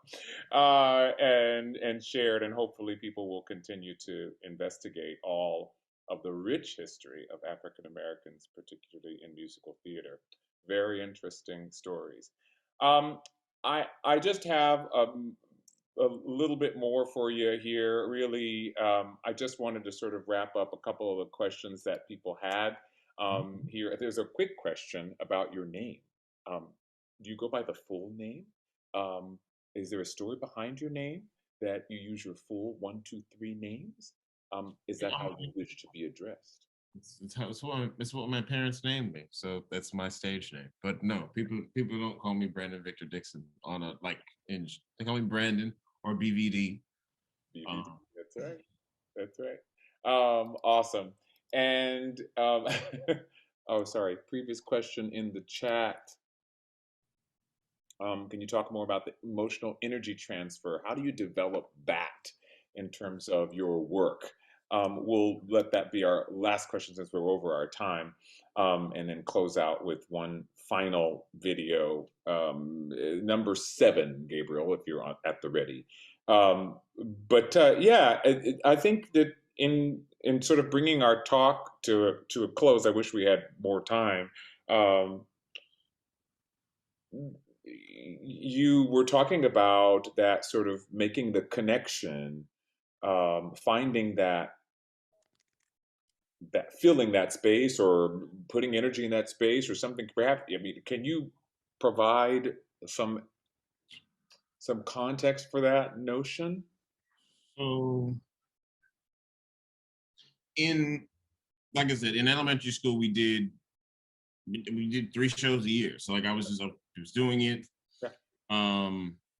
and shared, and hopefully people will continue to investigate all of the rich history of African Americans, particularly in musical theater. Very interesting stories. Um, I just have a little bit more for you here. Really, I just wanted to sort of wrap up a couple of the questions that people had here. There's a quick question about your name. Do you go by the full name? Is there a story behind your name that you use your full 1, 2, 3 names? Is that how you wish to be addressed? It's what my parents named me, so that's my stage name. But no, people don't call me Brandon Victor Dixon on a they call me Brandon or BVD. BVD. That's right. That's right. Awesome. And oh, sorry. Previous question in the chat. Can you talk more about the emotional energy transfer? How do you develop that in terms of your work? We'll let that be our last question since we're over our time, and then close out with one final video, number 7, Gabriel, if you're at the ready. Yeah, I think that in sort of bringing our talk to a close, I wish we had more time. You were talking about that sort of making the connection, finding that filling that space or putting energy in that space or something. Perhaps, I mean, can you provide some context for that notion? So, like I said, in elementary school, we did 3 shows a year. So like I was doing it. Yeah.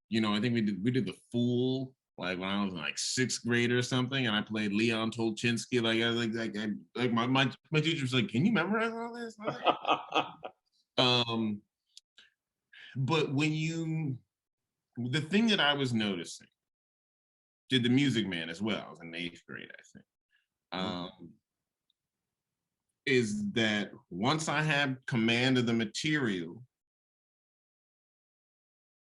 You know, I think we did the Fool like when I was in like 6th grade or something, and I played Leon Tolchinsky. My teacher was like, "Can you memorize all this?" But the thing that I was noticing, did the Music Man as well. I was in 8th grade, I think. Is that once I have command of the material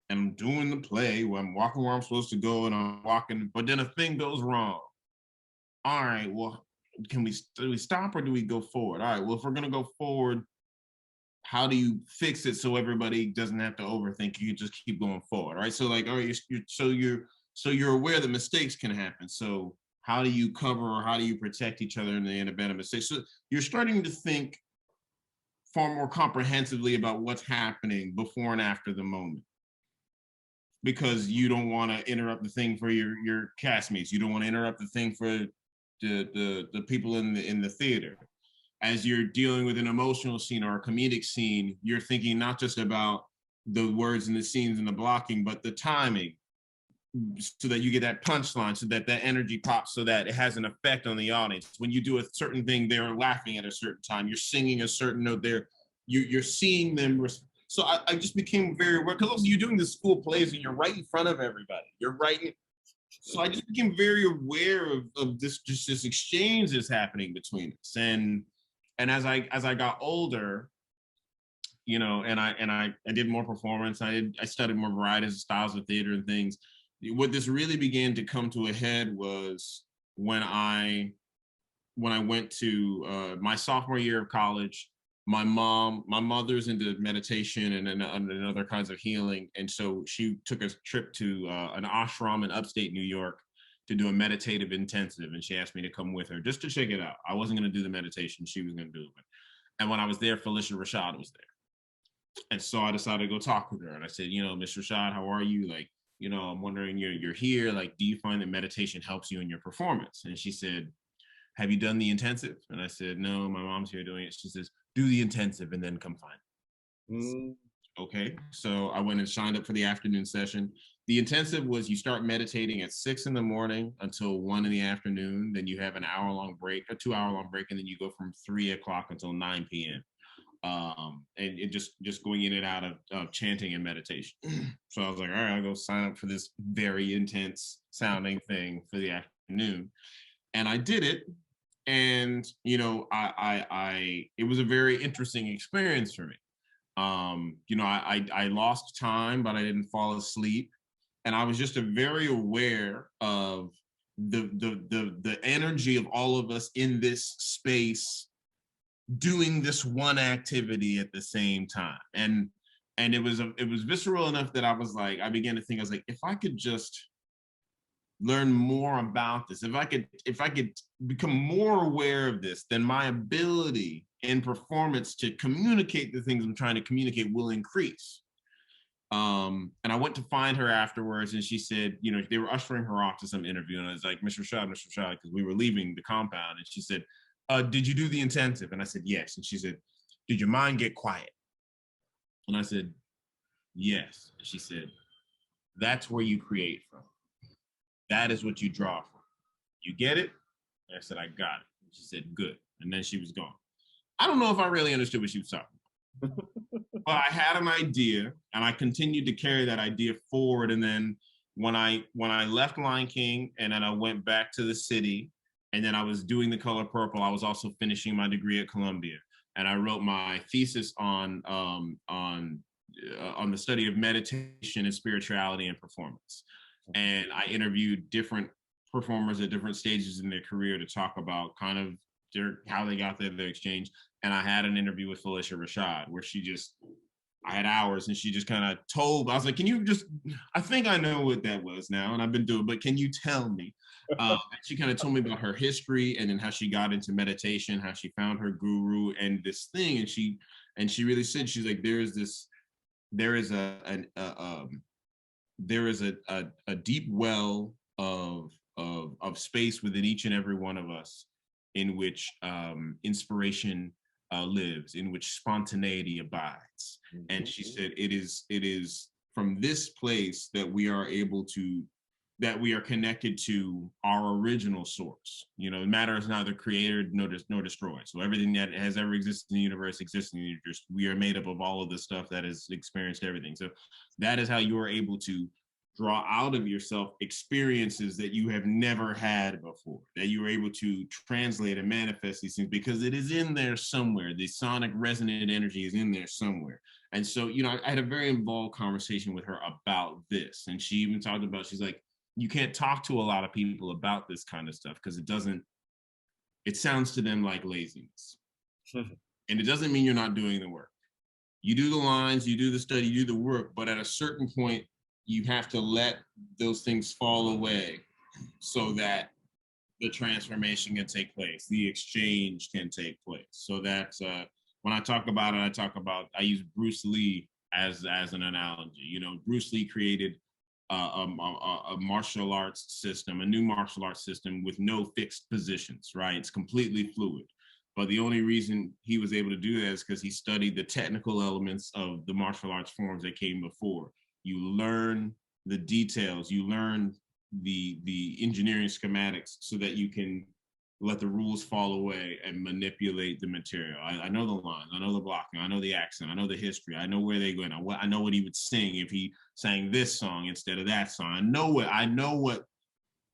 and I'm doing the play where I'm walking where I'm supposed to go and I'm walking, but then a thing goes wrong. All right, well, do we stop or do we go forward? All right, well, if we're gonna go forward, how do you fix it so everybody doesn't have to overthink? You just keep going forward, right? So like, all right, you're aware that mistakes can happen. So how do you cover or how do you protect each other in the event of mistakes? So you're starting to think far more comprehensively about what's happening before and after the moment, because you don't want to interrupt the thing for your castmates. You don't want to interrupt the thing for the people in the theater. As you're dealing with an emotional scene or a comedic scene, you're thinking not just about the words and the scenes and the blocking, but the timing, so that you get that punchline, so that energy pops, so that it has an effect on the audience. When you do a certain thing, they're laughing at a certain time. You're singing a certain note. You're seeing them. So I just became very aware, because also you're doing the school plays and you're right in front of everybody. You're right. So I just became very aware of this exchange that's happening between us. And as I got older, you know, and I did more performance. I studied more varieties of styles of theater and things. What this really began to come to a head was when I went to my sophomore year of college. My mother's into meditation and other kinds of healing, and so she took a trip to an ashram in upstate New York to do a meditative intensive, and she asked me to come with her just to check it out. I wasn't going to do the meditation; she was going to do it. And when I was there, Felicia Rashad was there, and so I decided to go talk with her. And I said, you know, Miss Rashad, how are you? Like, I'm wondering, you're here, like, do you find that meditation helps you in your performance? And she said, have you done the intensive? And I said, no, my mom's here doing it. She says, do the intensive and then come find me. Okay, so I went and signed up for the afternoon session. The intensive was you start meditating at 6 in the morning until 1 in the afternoon. Then you have an hour-long break, a 2-hour-long break, and then you go from 3 o'clock until 9 p.m. And it just going in and out of chanting and meditation. So I was like, all right, I'll go sign up for this very intense sounding thing for the afternoon. And I did it. And, it was a very interesting experience for me. I lost time, but I didn't fall asleep. And I was just very aware of the energy of all of us in this space doing this one activity at the same time. And it was visceral enough that I began to think, I was like, if I could just learn more about this, if I could become more aware of this, then my ability in performance to communicate the things I'm trying to communicate will increase. And I went to find her afterwards, and she said, they were ushering her off to some interview, and I was like, Mr. Rashad, because we were leaving the compound, and she said, did you do the intensive? And I said, yes. And she said, did your mind get quiet? And I said, yes. And she said, that's where you create from. That is what you draw from. You get it? And I said, I got it. And she said, good. And then she was gone. I don't know if I really understood what she was talking about. But I had an idea, and I continued to carry that idea forward. And then when I left Lion King, and then I went back to the city, and then I was doing The Color Purple, I was also finishing my degree at Columbia. And I wrote my thesis on the study of meditation and spirituality and performance. And I interviewed different performers at different stages in their career to talk about kind of how they got their exchange. And I had an interview with Felicia Rashad where I had hours, and she just kind of told, I was like, I think I know what that was now, and I've been doing, but can you tell me? She kind of told me about her history, and then how she got into meditation, how she found her guru and this thing. And she really said, she's like, there is a deep well of space within each and every one of us in which inspiration lives, in which spontaneity abides. And she said, it is from this place that we are connected to our original source. Matter is neither created nor destroyed. So everything that has ever existed in the universe exists in the universe. We are made up of all of the stuff that has experienced everything. So that is how you are able to draw out of yourself experiences that you have never had before, that you are able to translate and manifest these things, because it is in there somewhere. The sonic resonant energy is in there somewhere. And so, I had a very involved conversation with her about this. And she even talked about, she's like, you can't talk to a lot of people about this kind of stuff because it sounds to them like laziness. And it doesn't mean you're not doing the work. You do the lines, you do the study, you do the work, but at a certain point, you have to let those things fall away so that the transformation can take place, the exchange can take place. So that's, when I talk about it, I use Bruce Lee as an analogy. Bruce Lee created a martial arts system, a new martial arts system with no fixed positions, right? It's completely fluid. But the only reason he was able to do that is because he studied the technical elements of the martial arts forms that came before. You learn the details, you learn the engineering schematics so that you can let the rules fall away and manipulate the material. I know the lines, I know the blocking, I know the accent, I know the history, I know where they go, I know what he would sing if he sang this song instead of that song. I know what,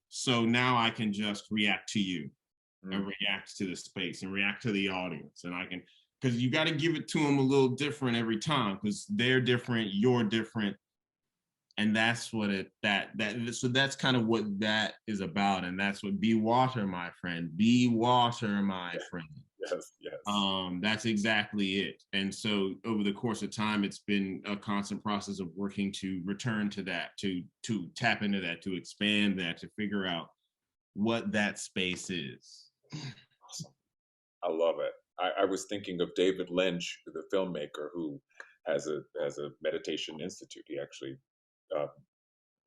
so now I can just react to you and react to the space and react to the audience. And I can, because you got to give it to them a little different every time, because they're different, you're different. And that's what so that's kind of what that is about. And that's what be water, my friend. Be water, my friend. Yes. That's exactly it. And so over the course of time, it's been a constant process of working to return to that, to tap into that, to expand that, to figure out what that space is. Awesome. I love it. I was thinking of David Lynch, the filmmaker, who has a meditation institute. He actually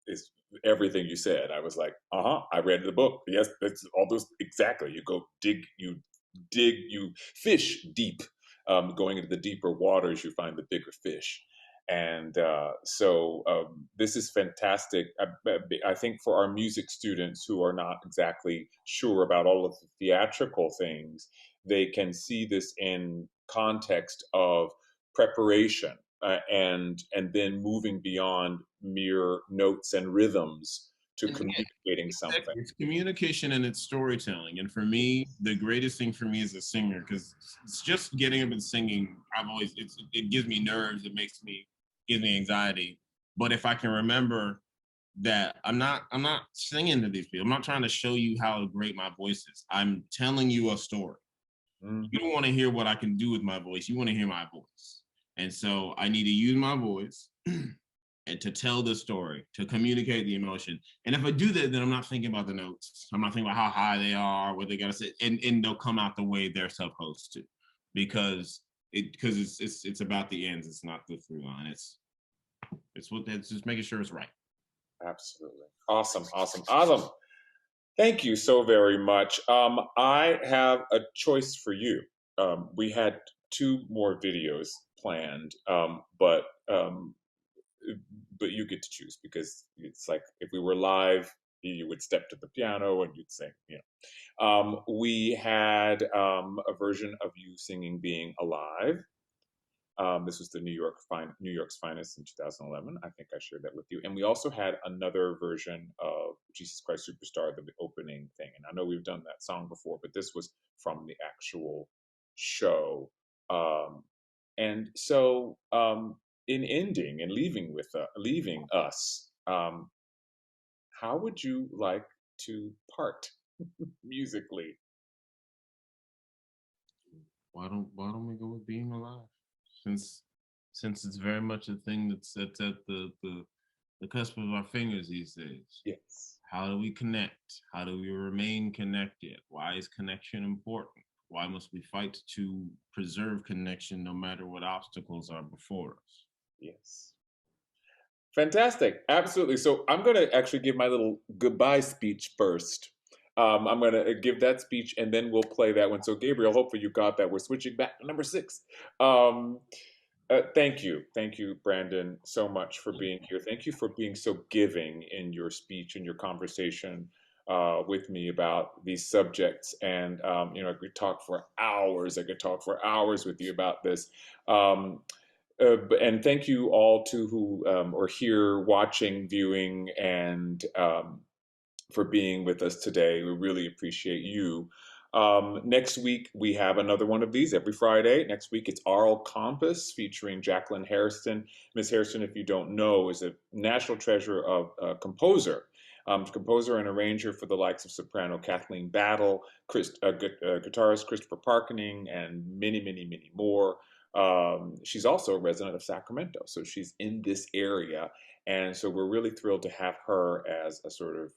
is everything you said. I was like, I read the book. Yes, that's all those exactly. You go dig, you fish deep. Going into the deeper waters, you find the bigger fish. And so this is fantastic. I think for our music students who are not exactly sure about all of the theatrical things, they can see this in context of preparation and then moving beyond mere notes and rhythms to communicating something. It's communication and it's storytelling. And for me, the greatest thing for me as a singer, because it's just getting up and singing, it gives me nerves, gives me anxiety. But if I can remember that I'm not singing to these people, I'm not trying to show you how great my voice is. I'm telling you a story. You don't want to hear what I can do with my voice. You want to hear my voice. And so I need to use my voice and to tell the story, to communicate the emotion. And if I do that, then I'm not thinking about the notes. I'm not thinking about how high they are, what they gotta say, and they'll come out the way they're supposed to, because it's about the ends. It's not the through line. It's just making sure it's right. Absolutely. Awesome. Thank you so very much. I have a choice for you. We had 2 more videos planned, but you get to choose, because it's like if we were live, you would step to the piano and you'd sing. We had a version of you singing "Being Alive." This was the New York's Finest in 2011. I think I shared that with you. And we also had another version of "Jesus Christ Superstar," the opening thing. And I know we've done that song before, but this was from the actual show. And so in ending and leaving us, how would you like to part musically? Why don't we go with "Being Alive"? Since it's very much a thing that's at the cusp of our fingers these days. Yes. How do we connect? How do we remain connected? Why is connection important? Why must we fight to preserve connection no matter what obstacles are before us? Yes. Fantastic. Absolutely. So I'm going to actually give my little goodbye speech first. I'm going to give that speech and then we'll play that one. So Gabriel, hopefully you got that. We're switching back to number 6. Thank you. Thank you, Brandon, so much for being here. Thank you for being so giving in your speech and your conversation with me about these subjects. And, I could talk for hours. I could talk for hours with you about this. And thank you all to who are here watching, viewing, and for being with us today. We really appreciate you. Next week, we have another one of these every Friday. Next week, it's Aural Compass featuring Jacqueline Hairston. Ms. Hairston, if you don't know, is a national treasure of composer and arranger for the likes of soprano Kathleen Battle, guitarist Christopher Parkening, and many, many, many more. She's also a resident of Sacramento, so she's in this area. And so we're really thrilled to have her as a sort of,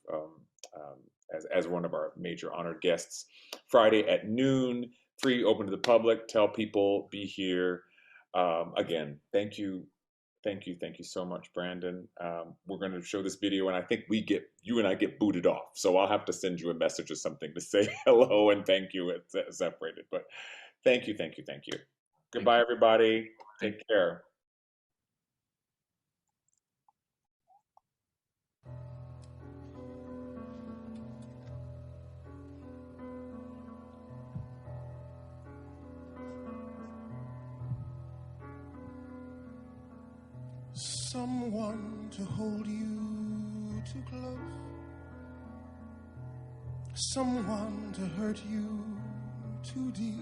as one of our major honored guests. Friday at noon, free, open to the public. Tell people, be here. Again, thank you so much, Brandon. We're going to show this video, and I think you and I get booted off. So I'll have to send you a message or something to say hello and thank you. It's separated, but thank you. Goodbye, everybody. Take care. Someone to hold you too close, someone to hurt you too deep,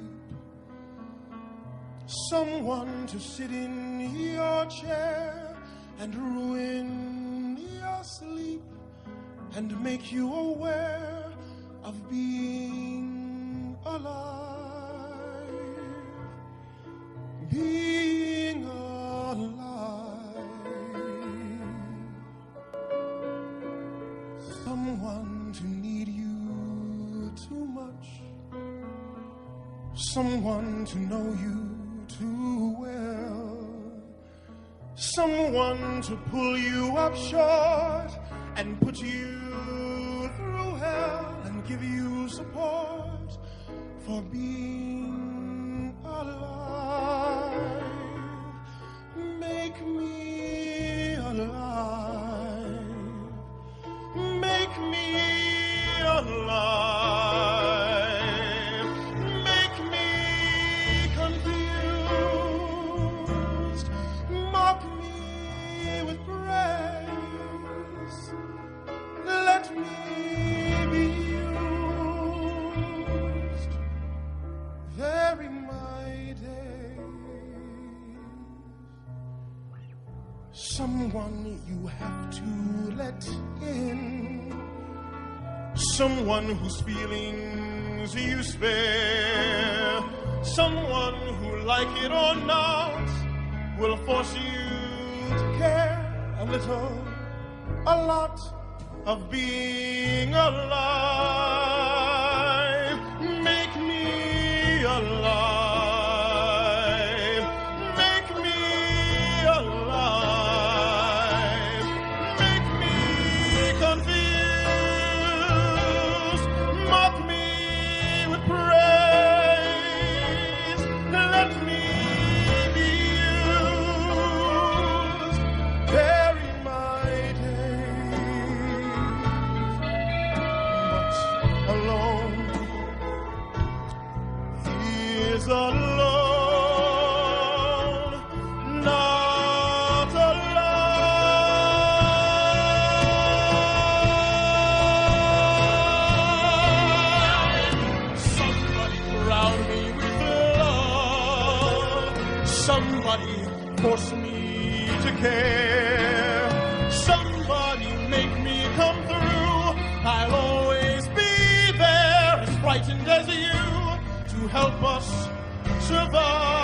someone to sit in your chair and ruin your sleep and make you aware of being alive, being alive. Someone to need you too much, someone to know you too well, someone to pull you up short and put you through hell and give you support for being alive. Make me alive. Make me alive. Make me confused. Mock me with praise. Let me be used. Vary my days. Someone you have to let in. Someone whose feelings you spare. Someone who, like it or not, will force you to care a little, a lot of being alive. Make me alive. Make me alive. Make me confused. Mock me with praise. Let me be used. Vary my days. But alone, he is alone, not alive. Somebody crown me with love. Somebody force me to care. Somebody make me come through. I'll always be there, as frightened as you, to help us survive.